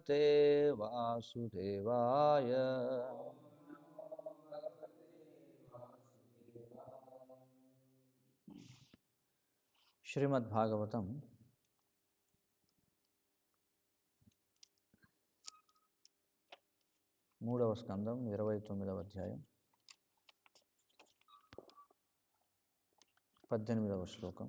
ते वासुदेवाय। శ్రీమద్భాగవతం 3వ స్కందం 29వ అధ్యాయం 18వ శ్లోకం.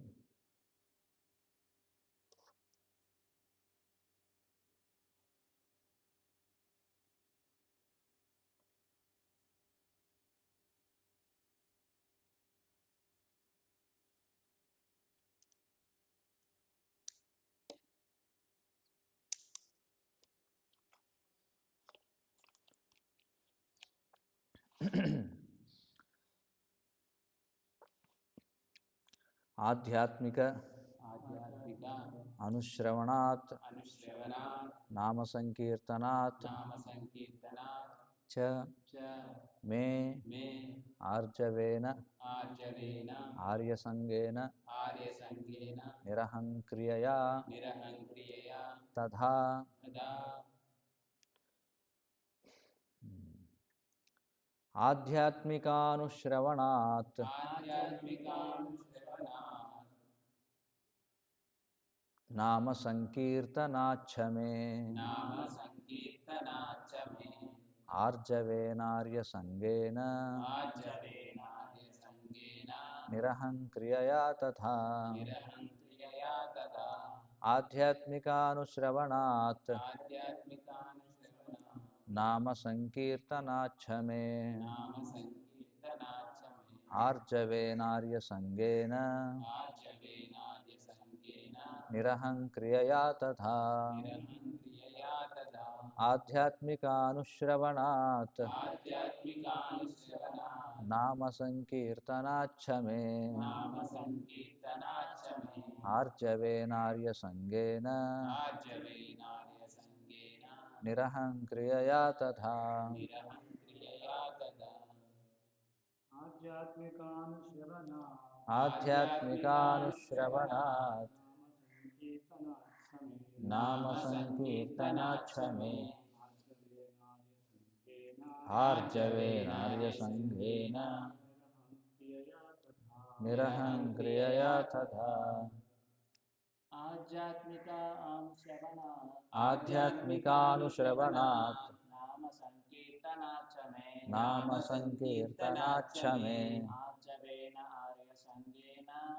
ఆధ్యాత్మిక అనుశ్రవణాత్ నామ సంకీర్తనాత్ చ మే ఆర్జవేన ఆర్యసంగేన నిరహంక్రియయా తథా ఆధ్యాత్మికానుశ్రవణాత్ నామ సంకీర్తనాచ్చ మే ఆర్జవేనార్యసంగేన నిరహంక్రియయా తథా ఆధ్యాత్మికానుశ్రవణాత్ నామ సంకీర్తనాచ్చ మే ఆర్జవేనార్యసంగేన నిరహంక్రియయా తథా ఆధ్యాత్మికానుశ్రవణాత్ నామ సంకీర్తనాచ్చ మే ఆర్జవేనార్యసంగేన నిరహంక్రియయా తథా ఆధ్యాత్మికానుశ్రవణాత్ నామ సంకీర్తనాచ్చ మే ఆర్జవేనార్యసంగేన నిరహంక్రియయా తథా ఆధ్యాత్మికానుశ్రవణాత్ నామ సంకీర్తనాచ్చ మే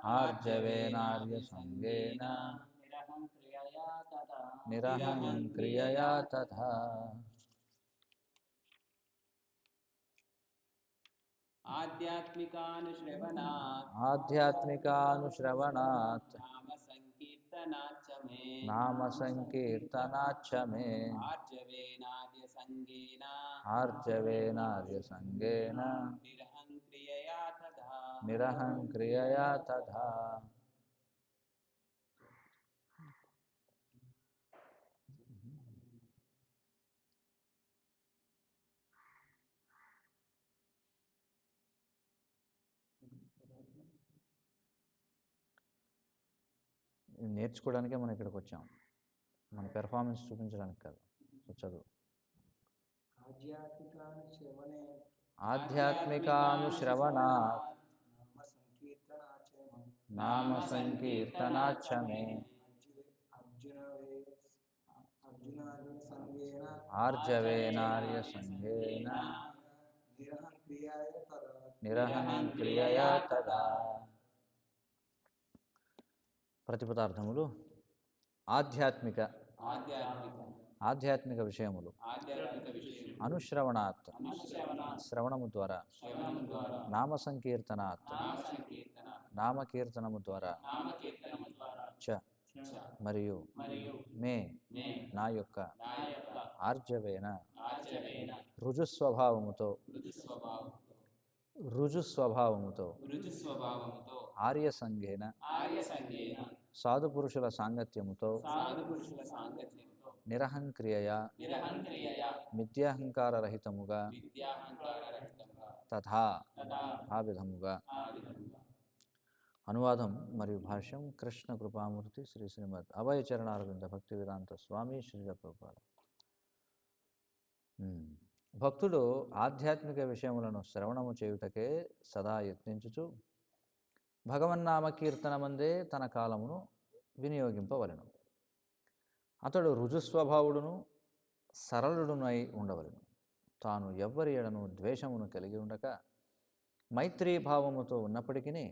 ఆర్జవేనార్యసంగేన నిరహంక్రియయా తథా ఆధ్యాత్మికానుశ్రవణాత్ నామ సంకీర్తనాచ్చ మే ఆర్జవేనార్యసంగేన నిరహంక్రియయా తథా నేర్చుకోవడానికే మనం ఇక్కడికి వచ్చాం, మన పెర్ఫార్మెన్స్ చూపించడానికి కాదు. సో చదువు. ఆధ్యాత్మికానుశ్రవణాత్ నామ సంకీర్తనాచ్చ మే ఆర్జవేనార్యసంగేన నిరహంక్రియయా తథా. ప్రతిపదార్థములు ఆధ్యాత్మిక విషయములు అనుశ్రవణాత్ శ్రవణము ద్వారా, నామ సంకీర్తనాత్ నామకీర్తనము ద్వారా, చ మరియు మే నా యొక్క ఆర్జవేన రుజుస్వభావముతో ఆర్యసంగేన సాధుపురుషుల సాంగత్యముతో నిరహంక్రియయా మిథ్యాహంకారరహితముగా తథా ఆ విధముగా. అనువాదం మరియు భాష్యం కృష్ణ కృపామూర్తి శ్రీ శ్రీమద్ అభయ చరణారవింద భక్తి వేదాంత స్వామి శ్రీల ప్రభుపాద. ఉమ్. భక్తుడు ఆధ్యాత్మిక విషయములను శ్రవణము చేయుటకే సదా యత్నించుచు భగవన్నామ కీర్తనమందే తన కాలమును వినియోగింపవలెను. అతడు రుజుస్వభావుడును సరళుడునై ఉండవలెను. తాను ఎవ్వరి ఎడను ద్వేషమును కలిగి ఉండక మైత్రీభావముతో ఉన్నప్పటికీ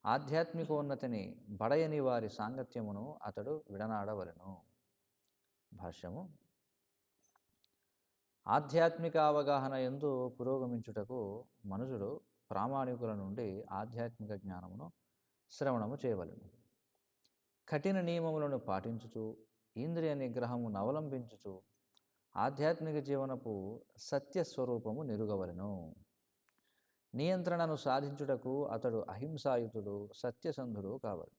ఆధ్యాత్మికోన్నతిని బడయని వారి సాంగత్యమును అతడు విడనాడవలెను. భాష్యము: ఆధ్యాత్మిక అవగాహన యందు పురోగమించుటకు మనుజుడు ప్రామాణికుల నుండి ఆధ్యాత్మిక జ్ఞానమును శ్రవణము చేయవలెను. కఠిన నియమములను పాటించుచు ఇంద్రియ నిగ్రహమును అవలంబించుచు ఆధ్యాత్మిక జీవనపు సత్యస్వరూపము నిరుగవలెను. నియంత్రణను సాధించుటకు అతడు అహింసాయుతుడు, సత్యసంధుడు కావాలి.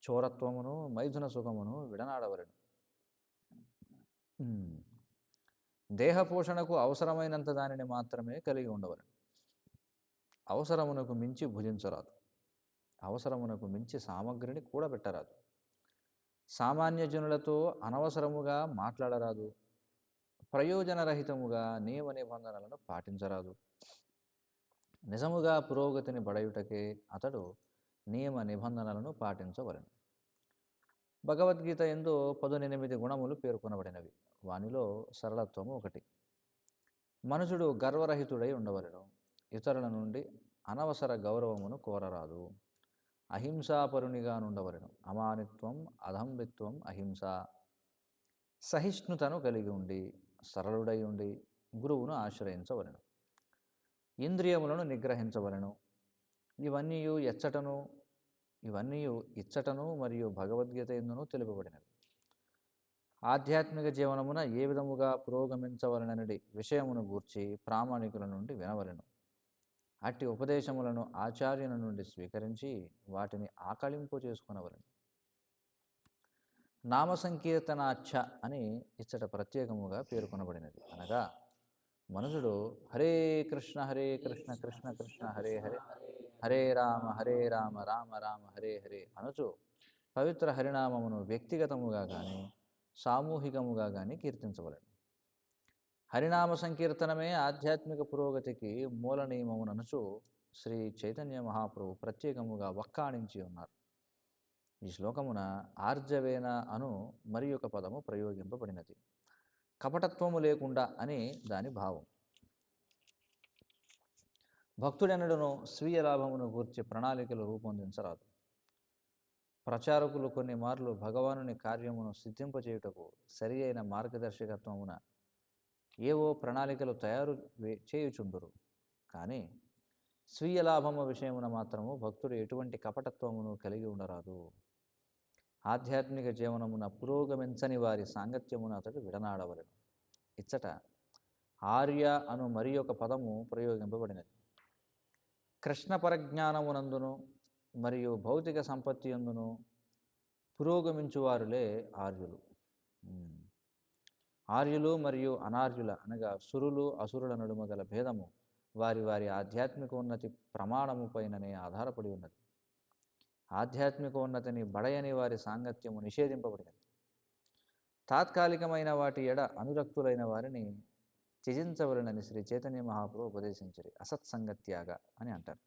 చోరత్వమును, మైథున సుఖమును విడనాడవలెను. దేహపోషణకు అవసరమైనంత దానిని మాత్రమే కలిగి ఉండవలెను. అవసరమునకు మించి భుజించరాదు. అవసరమునకు మించి సామగ్రిని కూడబెట్టరాదు. సామాన్య జనులతో అనవసరముగా మాట్లాడరాదు. ప్రయోజనరహితముగా నియమ నిబంధనలను పాటించరాదు. నిజముగా పురోగతిని బడయుటకే అతడు నియమ నిబంధనలను పాటించవలెను. భగవద్గీత యందు 18 గుణములు పేర్కొనబడినవి. వానిలో సరళత్వము ఒకటి. మనుషుడు గర్వరహితుడై ఉండవలెను. ఇతరుల నుండి అనవసర గౌరవమును కోరరాదు. అహింసాపరునిగా నుండవలెను. అమానిత్వం, అదంభిత్వం, అహింస. సహిష్ణుతను కలిగి ఉండి సరళుడై ఉండి గురువును ఆశ్రయించవలెను. ఇంద్రియములను నిగ్రహించవలెను. ఇవన్నీ ఇచ్చటను మరియు భగవద్గీత యందును తెలుపబడినవి. ఆధ్యాత్మిక జీవనమున ఏ విధముగా పురోగమించవలనని విషయమును గూర్చి ప్రామాణికుల నుండి వినవలెను. అట్టి ఉపదేశములను ఆచార్యుల నుండి స్వీకరించి వాటిని ఆకళింపు చేసుకునవలెను. నామ సంకీర్తనాచ్ఛ అని ఇచ్చట ప్రత్యేకముగా పేర్కొనబడినది. అనగా మనుషుడు హరే కృష్ణ కృష్ణ కృష్ణ హరే హరే, హరే రామ రామ రామ హరే హరే అనుచు పవిత్ర హరినామమును వ్యక్తిగతముగా కానీ సామూహికముగా కానీ కీర్తించవలెను. హరినామ సంకీర్తనమే ఆధ్యాత్మిక పురోగతికి మూల నియమముననుచు శ్రీ చైతన్య మహాప్రభు ప్రత్యేకముగా వక్కాణించి ఉన్నారు. ఈ శ్లోకమున ఆర్జవేన అను మరి ఒక పదము ప్రయోగింపబడినది. కపటత్వము లేకుండా అని దాని భావం. భక్తుడెన్నడను స్వీయ లాభమును గూర్చి ప్రణాళికలు రూపొందించరాదు. ప్రచారకులు కొన్ని మార్లు భగవానుని కార్యమును సిద్ధింపచేయుటకు సరి అయిన మార్గదర్శకత్వమున ఏవో ప్రణాళికలు తయారు చేయుచుందురు. కానీ స్వీయ లాభము విషయమున మాత్రము భక్తుడు ఎటువంటి కపటత్వమును కలిగి ఉండరాదు. ఆధ్యాత్మిక జీవనమున పురోగమించని వారి సాంగత్యమును అతడు విడనాడవలెను. ఇచ్చట ఆర్య అను మరి ఒక పదము ప్రయోగింపబడినది. కృష్ణ పరజ్ఞానమునందును మరియు భౌతిక సంపత్తి యందును పురోగమించువారులే ఆర్యులు. ఆర్యులు మరియు అనార్యుల అనగా సురులు అసురుల నడుమ గల భేదము వారి వారి ఆధ్యాత్మిక ఉన్నతి ప్రమాణము పైననే ఆధారపడి ఉన్నది. ఆధ్యాత్మిక ఉన్నతిని బడయని వారి సాంగత్యము నిషేధింపబడినది. తాత్కాలికమైన వాటి ఎడ అనురక్తులైన వారిని త్యజించవలనని శ్రీ చైతన్య మహాప్రభు ఉపదేశించరి. అసత్సంగత్యాగ అని అంటారు.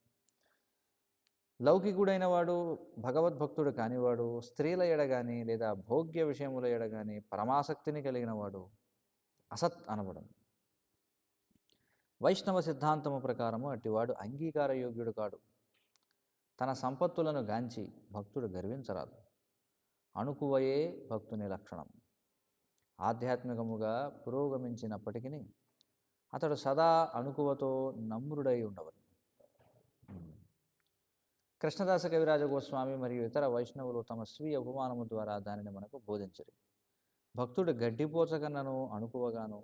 లౌకికుడైన వాడు, భగవద్భక్తుడు కానివాడు, స్త్రీల ఎడ కానీ లేదా భోగ్య విషయముల ఎడ కానీ పరమాసక్తిని కలిగిన వాడు అసత్ అనబడను. వైష్ణవ సిద్ధాంతము ప్రకారము అట్టివాడు అంగీకారయోగ్యుడు కాడు. తన సంపత్తులను గాంచి భక్తుడు గర్వించరాదు. అణుకువయే భక్తుని లక్షణం. ఆధ్యాత్మికముగా పురోగమించినప్పటికీ అతడు సదా అణుకువతో నమ్రుడై ఉండవలెను. కృష్ణదాస కవిరాజ గోస్వామి మరియు ఇతర వైష్ణవులు తమ స్వీయ ఉపమానము ద్వారా దానిని మనకు బోధించరు. భక్తుడు గడ్డిపోచ కన్నను అణుకువగాను,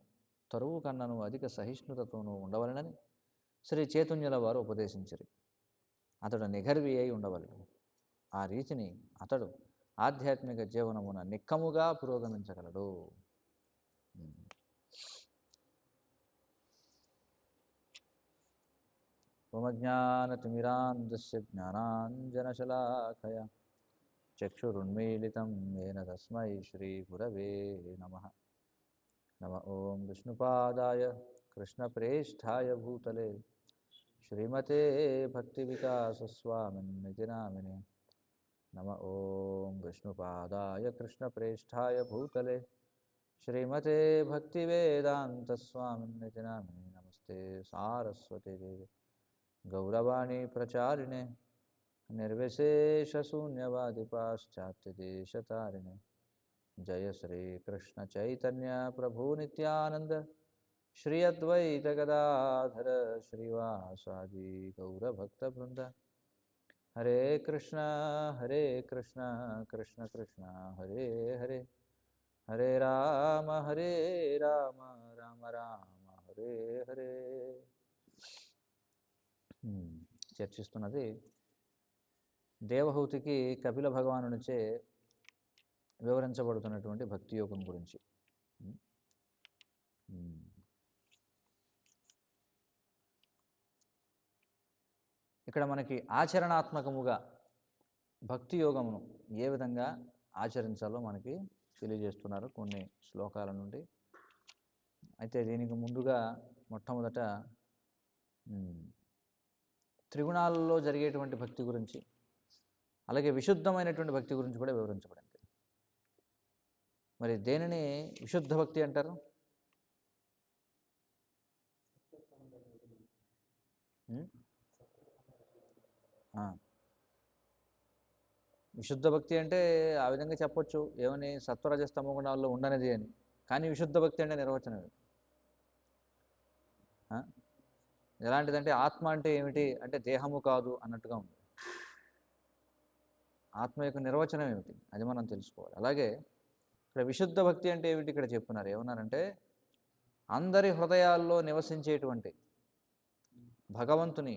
తరువు కన్నను అధిక సహిష్ణుతతోనూ ఉండవలెనని శ్రీ చైతన్యుల వారు ఉపదేశించరు. అతడు నిగర్వి అయి ఉండవలెను. ఆ రీతిని అతడు ఆధ్యాత్మిక జీవనమున నిక్కముగా పురోగమించగలడు. మమజ్ఞానతిమిరాంధస్య జ్ఞానాంజనశలాకయ చక్షురున్మీలితం ఏన తస్మై శ్రీ గురవే నమః. नम ओं विष्णुपादाय कृष्णप्रेष्ठाय भूतले श्रीमते भक्तिविकासस्वामिन्निति नामिने नम ओं विष्णुपादाय कृष्णप्रेष्ठाय भूतले श्रीमते भक्तिवेदान्तस्वामिन्निति नामिने नमस्ते सारस्वती देवी गौरवाणी प्रचारिणे निर्विशेषशून्यवादी पाश्चात्यदेशतारिणे जय श्री कृष्ण चैतन्य प्रभु नित्यानंद श्री अद्वैत गदाधर श्रीवासादि गौरभक्तवृंद हरे कृष्ण कृष्ण कृष्ण हरे हरे हरे राम राम राम हरे हरे. చర్చిస్తున్నది దేవహూతికి కపిల భగవానునిచే వివరించబడుతున్నటువంటి భక్తి యోగం గురించి. ఇక్కడ మనకి ఆచరణాత్మకముగా భక్తి యోగమును ఏ విధంగా ఆచరించాలో మనకి తెలియజేస్తున్నారు కొన్ని శ్లోకాల నుండి. అయితే దీనికి ముందుగా మొట్టమొదట త్రిగుణాలలో జరిగేటువంటి భక్తి గురించి, అలాగే విశుద్ధమైనటువంటి భక్తి గురించి కూడా వివరించబడింది. మరి దేనిని విశుద్ధ భక్తి అంటారు? విశుద్ధ భక్తి అంటే ఆ విధంగా చెప్పొచ్చు, ఏమని సత్వరజస్తమో గుణాల్లో ఉండనిది అని. కానీ విశుద్ధ భక్తి అంటే నిర్వచనం ఎలాంటిదంటే ఆత్మ అంటే ఏమిటి అంటే దేహము కాదు అన్నట్టుగా ఉంది. ఆత్మ యొక్క నిర్వచనం ఏమిటి అది మనం తెలుసుకోవాలి. అలాగే ఇక్కడ విశుద్ధ భక్తి అంటే ఏమిటి ఇక్కడ చెప్తున్నారు. ఏమన్నారంటే అందరి హృదయాల్లో నివసించేటువంటి భగవంతుని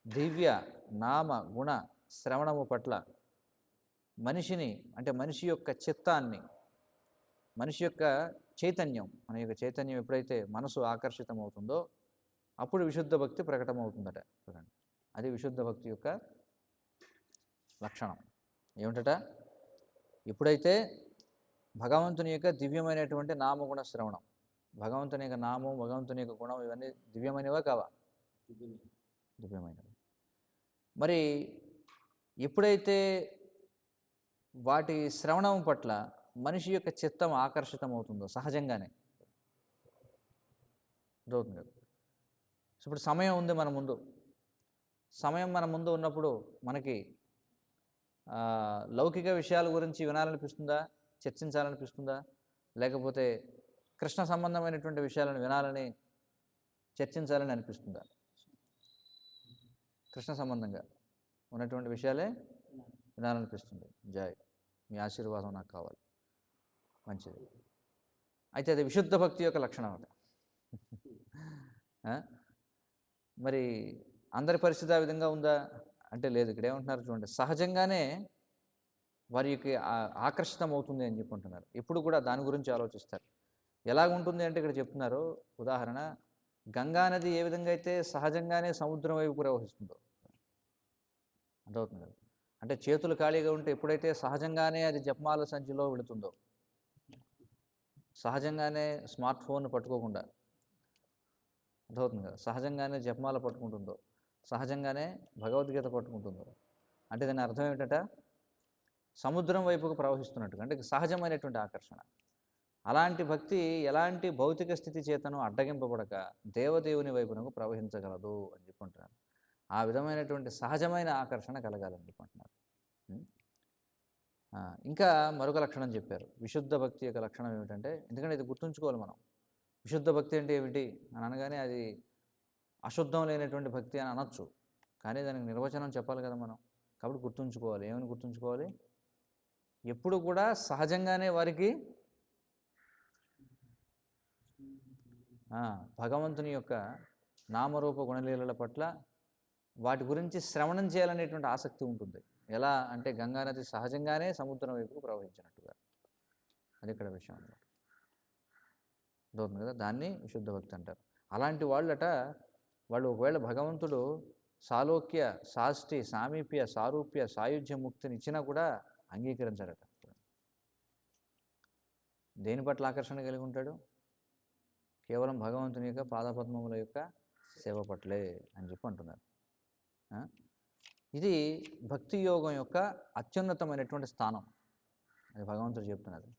దివ్య నామ గుణ శ్రవణము పట్ల మనిషిని, అంటే మనిషి యొక్క చిత్తాన్ని, మనిషి యొక్క చైతన్యం, మన యొక్క చైతన్యం ఎప్పుడైతే మనసు ఆకర్షితమవుతుందో అప్పుడు విశుద్ధ భక్తి ప్రకటమవుతుందట. చూడండి, అది విశుద్ధ భక్తి యొక్క లక్షణం. ఏమిటట? ఎప్పుడైతే భగవంతుని యొక్క దివ్యమైనటువంటి నామగుణ శ్రవణం, భగవంతుని యొక్క నామం, భగవంతుని యొక్క గుణం, ఇవన్నీ దివ్యమైనవా కావా? దివ్యమైనవి. మరి ఎప్పుడైతే వాటి శ్రవణం పట్ల మనిషి యొక్క చిత్తం ఆకర్షితమవుతుందో సహజంగానే అవుతుంది కదా. ఇప్పుడు సమయం ఉంది మన ముందు, సమయం మన ముందు ఉన్నప్పుడు మనకి లౌకిక విషయాల గురించి వినాలనిపిస్తుందా, చర్చించాలనిపిస్తుందా, లేకపోతే కృష్ణ సంబంధమైనటువంటి విషయాలను వినాలని చర్చించాలని అనిపిస్తుందా? కృష్ణ సంబంధంగా ఉన్నటువంటి విషయాలే వినాలనిపిస్తుంది. జాయ్, మీ ఆశీర్వాదం నాకు కావాలి. మంచిది. అయితే అది విశుద్ధ భక్తి యొక్క లక్షణం అట. మరి అందరి పరిస్థితి ఆ విధంగా ఉందా అంటే లేదు. ఇక్కడ ఏమంటున్నారు చూడండి, సహజంగానే వారికి ఆకర్షితం అవుతుంది అని చెప్పుకుంటున్నారు. ఎప్పుడు కూడా దాని గురించి ఆలోచిస్తారు. ఎలాగుంటుంది అంటే ఇక్కడ చెప్తున్నారు ఉదాహరణ, గంగా నది ఏ విధంగా అయితే సహజంగానే సముద్రం వైపు ప్రవహిస్తుందో అర్థమవుతుంది కదా. అంటే చేతులు ఖాళీగా ఉంటే ఎప్పుడైతే సహజంగానే అది జపమాల సంచిలో వెళుతుందో, సహజంగానే స్మార్ట్ ఫోన్ పట్టుకోకుండా అర్థమవుతుంది కదా, సహజంగానే జపమాల పట్టుకుంటుందో, సహజంగానే భగవద్గీత పట్టుకుంటుందో, అంటే దాని అర్థం ఏమిటంట? సముద్రం వైపుకు ప్రవహిస్తున్నట్టుగా, అంటే సహజమైనటువంటి ఆకర్షణ. అలాంటి భక్తి ఎలాంటి భౌతిక స్థితి చేతను అడ్డగింపబడక దేవదేవుని వైపునకు ప్రవహించగలదు అని చెప్పుకుంటున్నారు. ఆ విధమైనటువంటి సహజమైన ఆకర్షణ కలగాలని చెప్పుకుంటున్నారు. ఇంకా మరొక లక్షణం చెప్పారు. విశుద్ధ భక్తి యొక్క లక్షణం ఏమిటంటే, ఎందుకంటే ఇది గుర్తుంచుకోవాలి మనం. విశుద్ధ భక్తి అంటే ఏమిటి అని అనగానే అది అశుద్ధం లేనటువంటి భక్తి అని అనొచ్చు, కానీ దానికి నిర్వచనం చెప్పాలి కదా మనం. కాబట్టి గుర్తుంచుకోవాలి. ఏమని గుర్తుంచుకోవాలి? ఎప్పుడు కూడా సహజంగానే వారికి భగవంతుని యొక్క నామరూప గుణలీలల పట్ల వాటి గురించి శ్రవణం చేయాలనేటువంటి ఆసక్తి ఉంటుంది. ఎలా అంటే గంగానది సహజంగానే సముద్రం వైపుకు ప్రవహించినట్టుగా. అది ఇక్కడ విషయం అన్నమాట. అవుతుంది కదా, దాన్ని విశుద్ధ భక్తి అంటారు. అలాంటి వాళ్ళట, వాళ్ళు ఒకవేళ భగవంతుడు సాలోక్య, సాష్టి, సామీప్య, సారూప్య, సాయుధ్య ముక్తిని ఇచ్చినా కూడా అంగీకరించారట. దేని పట్ల ఆకర్షణ కలిగి ఉంటాడు? కేవలం భగవంతుని యొక్క పాదపద్మముల యొక్క సేవ పట్లే అని చెప్పి అంటున్నారు. ఇది భక్తి యోగం యొక్క అత్యున్నతమైనటువంటి స్థానం. అది భగవంతుడు చెప్తున్నది.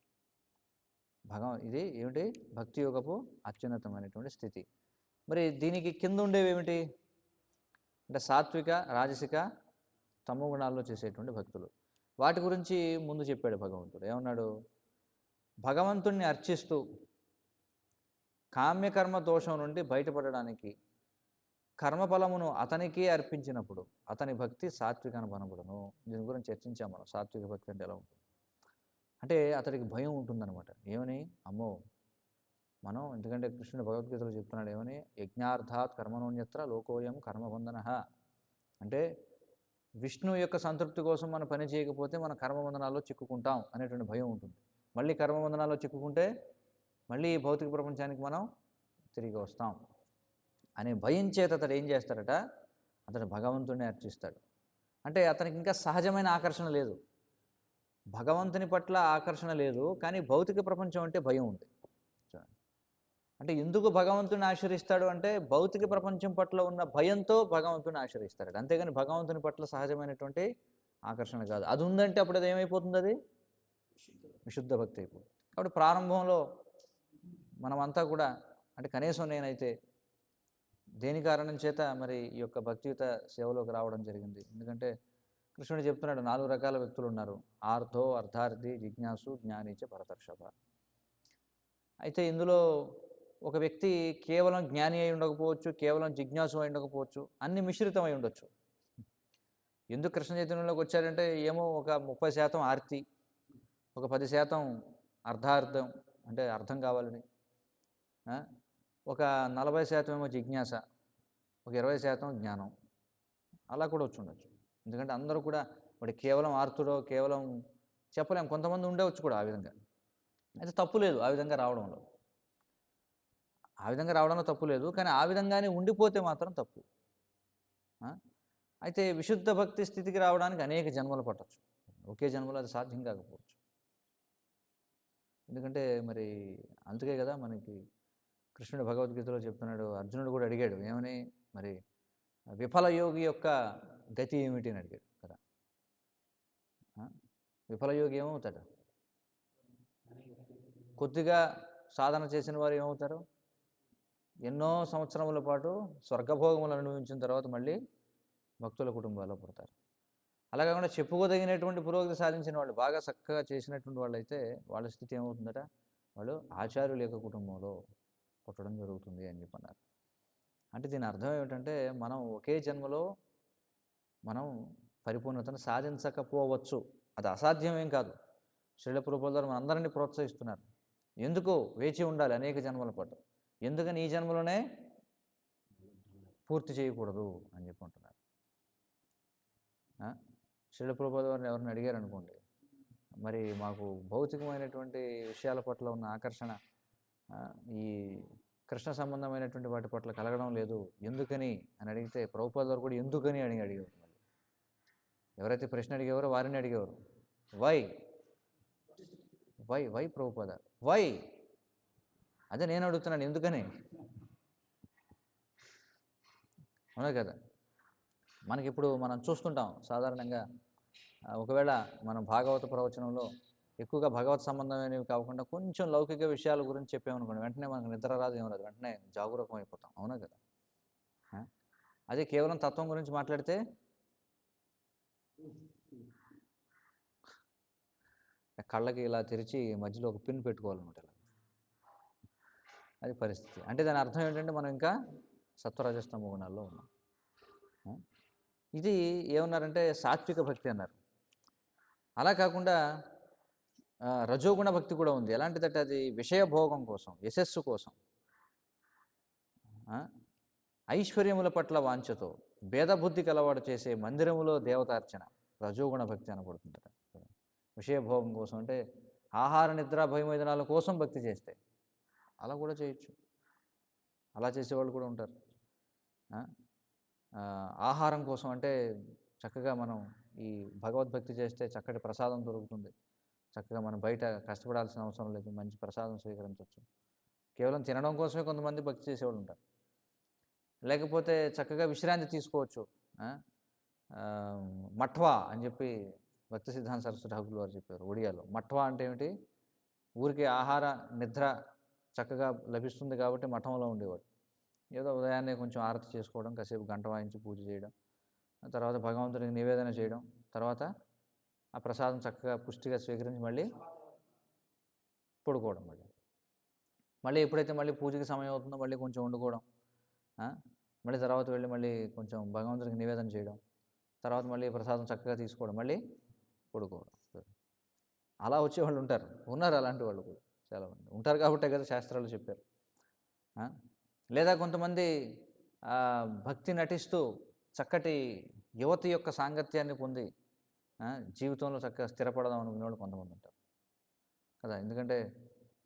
ఇది ఏమిటి? భక్తి యోగపు అత్యున్నతమైనటువంటి స్థితి. మరి దీనికి కింద ఉండేవి ఏమిటి అంటే సాత్విక, రాజసిక, తమో గుణాల్లో చేసేటువంటి భక్తులు. వాటి గురించి ముందు చెప్పాడు భగవంతుడు. ఏమన్నాడు? భగవంతుణ్ణి అర్చిస్తూ కామ్యకర్మ దోషం నుండి బయటపడడానికి కర్మఫలమును అతనికే అర్పించినప్పుడు అతని భక్తి సాత్విక అనబడును. దీని గురించి చర్చించాం మనం. సాత్విక భక్తి అంటే ఎలా ఉంటుంది అంటే అతడికి భయం ఉంటుందన్నమాట. ఏమని? అమ్మో మనం, ఎందుకంటే కృష్ణుడు భగవద్గీతలో చెప్తున్నాడు ఏమని? యజ్ఞార్థాత్ కర్మణోన్యత్ర లోకోయం కర్మబంధన. అంటే విష్ణు యొక్క సంతృప్తి కోసం మనం పని చేయకపోతే మన కర్మబంధనాల్లో చిక్కుకుంటాం అనేటువంటి భయం ఉంటుంది. మళ్ళీ కర్మబంధనాల్లో చిక్కుకుంటే మళ్ళీ భౌతిక ప్రపంచానికి మనం తిరిగి వస్తాం అనే భయం చేత అతడు ఏం చేస్తాడట? అతడు భగవంతుడిని అర్చిస్తాడు. అంటే అతనికి ఇంకా సహజమైన ఆకర్షణ లేదు, భగవంతుని పట్ల ఆకర్షణ లేదు, కానీ భౌతిక ప్రపంచం అంటే భయం ఉంది. అంటే ఎందుకు భగవంతుని ఆశ్రయిస్తాడు అంటే భౌతిక ప్రపంచం పట్ల ఉన్న భయంతో భగవంతుని ఆశ్రయిస్తాడు. అంతేగాని భగవంతుని పట్ల సహజమైనటువంటి ఆకర్షణ కాదు. అది ఉందంటే అప్పుడు అది ఏమైపోతుంది? అది విశుద్ధ భక్తి అయిపోతుంది. కాబట్టి ప్రారంభంలో మనమంతా కూడా, అంటే కనీసం నేనైతే దేని కారణం చేత మరి ఈ యొక్క భక్తియుత సేవలోకి రావడం జరిగింది. ఎందుకంటే కృష్ణుడు చెప్తున్నాడు 4 రకాల వ్యక్తులు ఉన్నారు. ఆర్ధో, అర్థార్థి, జిజ్ఞాసు, జ్ఞానిచ భరతర్షభ. అయితే ఇందులో ఒక వ్యక్తి కేవలం జ్ఞాని అయి ఉండకపోవచ్చు, కేవలం జిజ్ఞాసు అయి ఉండకపోవచ్చు, అన్ని మిశ్రితం అయి ఉండొచ్చు. ఎందుకు కృష్ణ చైతన్యంలోకి వచ్చాడంటే ఏమో ఒక 30% ఆర్తి, ఒక 10% అర్ధార్థం అంటే అర్థం కావాలని, ఒక 40% ఏమో జిజ్ఞాస, ఒక 20% జ్ఞానం, అలా కూడా వచ్చి ఉండొచ్చు. ఎందుకంటే అందరూ కూడా వాడు కేవలం ఆర్తుడో కేవలం చెప్పలేం, కొంతమంది ఉండవచ్చు కూడా ఆ విధంగా. అయితే తప్పు లేదు ఆ విధంగా రావడంలో, ఆ విధంగా రావడంలో తప్పు లేదు, కానీ ఆ విధంగానే ఉండిపోతే మాత్రం తప్పు. అయితే విశుద్ధ భక్తి స్థితికి రావడానికి అనేక జన్మలు పట్టచ్చు, ఒకే జన్మలో అది సాధ్యం కాకపోవచ్చు. ఎందుకంటే మరి అందుకే కదా మనకి కృష్ణుడు భగవద్గీతలో చెప్తున్నాడు. అర్జునుడు కూడా అడిగాడు ఏమని? మరి విఫల యోగి యొక్క గతి ఏమిటి అని అడిగాడు కదా. విఫల యోగి ఏమవుతాడు? కొద్దిగా సాధన చేసిన వారు ఏమవుతారు? ఎన్నో సంవత్సరముల పాటు స్వర్గభోగములు అనుభవించిన తర్వాత మళ్ళీ భక్తుల కుటుంబాల్లో పుడతారు. అలా కాకుండా చెప్పుకోదగినటువంటి పురోగతి సాధించిన వాళ్ళు, బాగా చక్కగా చేసినటువంటి వాళ్ళు అయితే వాళ్ళ స్థితి ఏమవుతుందట? వాళ్ళు ఆచార్యుల యొక్క కుటుంబంలో పుట్టడం జరుగుతుంది అని చెప్పన్నారు. అంటే దీని అర్థం ఏమిటంటే మనం ఒకే జన్మలో మనం పరిపూర్ణతను సాధించకపోవచ్చు, అది అసాధ్యమేం కాదు. శ్రీల ప్రభుపాదులు మనందరినీ ప్రోత్సహిస్తున్నారు. ఎందుకు వేచి ఉండాలి అనేక జన్మల పాటు, ఎందుకని ఈ జన్మలోనే పూర్తి చేయకూడదు అని చెప్పి అంటున్నారు. శ్రీల ప్రభుపాదులు వారిని ఎవరిని అడిగారు అనుకోండి, మరి మాకు భౌతికమైనటువంటి విషయాల పట్ల ఉన్న ఆకర్షణ ఈ కృష్ణ సంబంధమైనటువంటి వాటి పట్ల కలగడం లేదు, ఎందుకని అని అడిగితే ప్రభుపాదులు వారు కూడా ఎందుకని అని అడిగేవారు. మళ్ళీ ఎవరైతే ప్రశ్న అడిగేవారో వారిని అడిగేవారు, why why why Prabhupada why, అదే నేను అడుగుతున్నాను ఎందుకని. అవునా కదా. మనకిప్పుడు మనం చూస్తుంటాం సాధారణంగా, ఒకవేళ మనం భాగవత ప్రవచనంలో ఎక్కువగా భగవత్ సంబంధమైనవి కాకుండా కొంచెం లౌకిక విషయాల గురించి చెప్పామనుకోండి, వెంటనే మనకు నిద్ర రాదు, ఏం రాదు, వెంటనే జాగరూకం అయిపోతాం. అవునా కదా. అదే కేవలం తత్వం గురించి మాట్లాడితే కళ్ళకి ఇలా తెరిచి మధ్యలో ఒక పిన్ పెట్టుకోవాలన్నమాట. ఇలా అది పరిస్థితి. అంటే దాని అర్థం ఏంటంటే మనం ఇంకా సత్వరజస్తమ గుణాల్లో ఉన్నాం. ఇది ఏమన్నారంటే సాత్విక భక్తి అన్నారు. అలా కాకుండా రజోగుణ భక్తి కూడా ఉంది. ఎలాంటిదంటే అది విషయభోగం కోసం, యశస్సు కోసం, ఐశ్వర్యముల పట్ల వాంఛతో భేదబుద్ధి కలవాడు చేసే మందిరములో దేవతార్చన రజోగుణ భక్తి అనబడుతుందట. విషయభోగం కోసం అంటే ఆహార నిద్ర భయమైదనాల కోసం భక్తి చేస్తే అలా కూడా చేయొచ్చు, అలా చేసేవాళ్ళు కూడా ఉంటారు. ఆహారం కోసం అంటే చక్కగా మనం ఈ భగవద్భక్తి చేస్తే చక్కటి ప్రసాదం దొరుకుతుంది, చక్కగా మనం బయట కష్టపడాల్సిన అవసరం లేదు, మంచి ప్రసాదం స్వీకరించవచ్చు. కేవలం తినడం కోసమే కొంతమంది భక్తి చేసేవాళ్ళు ఉంటారు. లేకపోతే చక్కగా విశ్రాంతి తీసుకోవచ్చు. ఆ? ఆ, మఠ్వా అని చెప్పి భక్తి సిద్ధాంత సరస్వతి ఠాకూర్ వారు చెప్పారు ఒడియాలో. మఠ్వా అంటే ఏమిటి? ఊరికి ఆహార నిద్ర చక్కగా లభిస్తుంది కాబట్టి మఠంలో ఉండేవాడు. ఏదో ఉదయాన్నే కొంచెం ఆరతి చేసుకోవడం, కాసేపు గంట వాయించి పూజ చేయడం, ఆ తర్వాత భగవంతుడికి నివేదన చేయడం, తర్వాత ఆ ప్రసాదం చక్కగా పుష్టిగా స్వీకరించి మళ్ళీ పడుకోవడం. మళ్ళీ ఎప్పుడైతే మళ్ళీ పూజకి సమయం అవుతుందో మళ్ళీ కొంచెం వండుకోవడం, ఆ? మళ్ళీ తర్వాత వెళ్ళి మళ్ళీ కొంచెం భగవంతుడికి నివేదన చేయడం, తర్వాత మళ్ళీ ప్రసాదం చక్కగా తీసుకోవడం, మళ్ళీ పడుకోవడం. అలా వచ్చేవాళ్ళు ఉంటారు, ఉన్నారు అలాంటి వాళ్ళు కూడా చాలామంది ఉంటారు. కాబట్టే కదా శాస్త్రాలు చెప్పారు. ఆ? లేదా కొంతమంది భక్తి నటిస్తూ చక్కటి యువతి యొక్క సాంగత్యాన్ని పొంది జీవితంలో చక్కగా స్థిరపడదాం అనుకునే వాళ్ళు కొంతమంది ఉంటారు కదా. ఎందుకంటే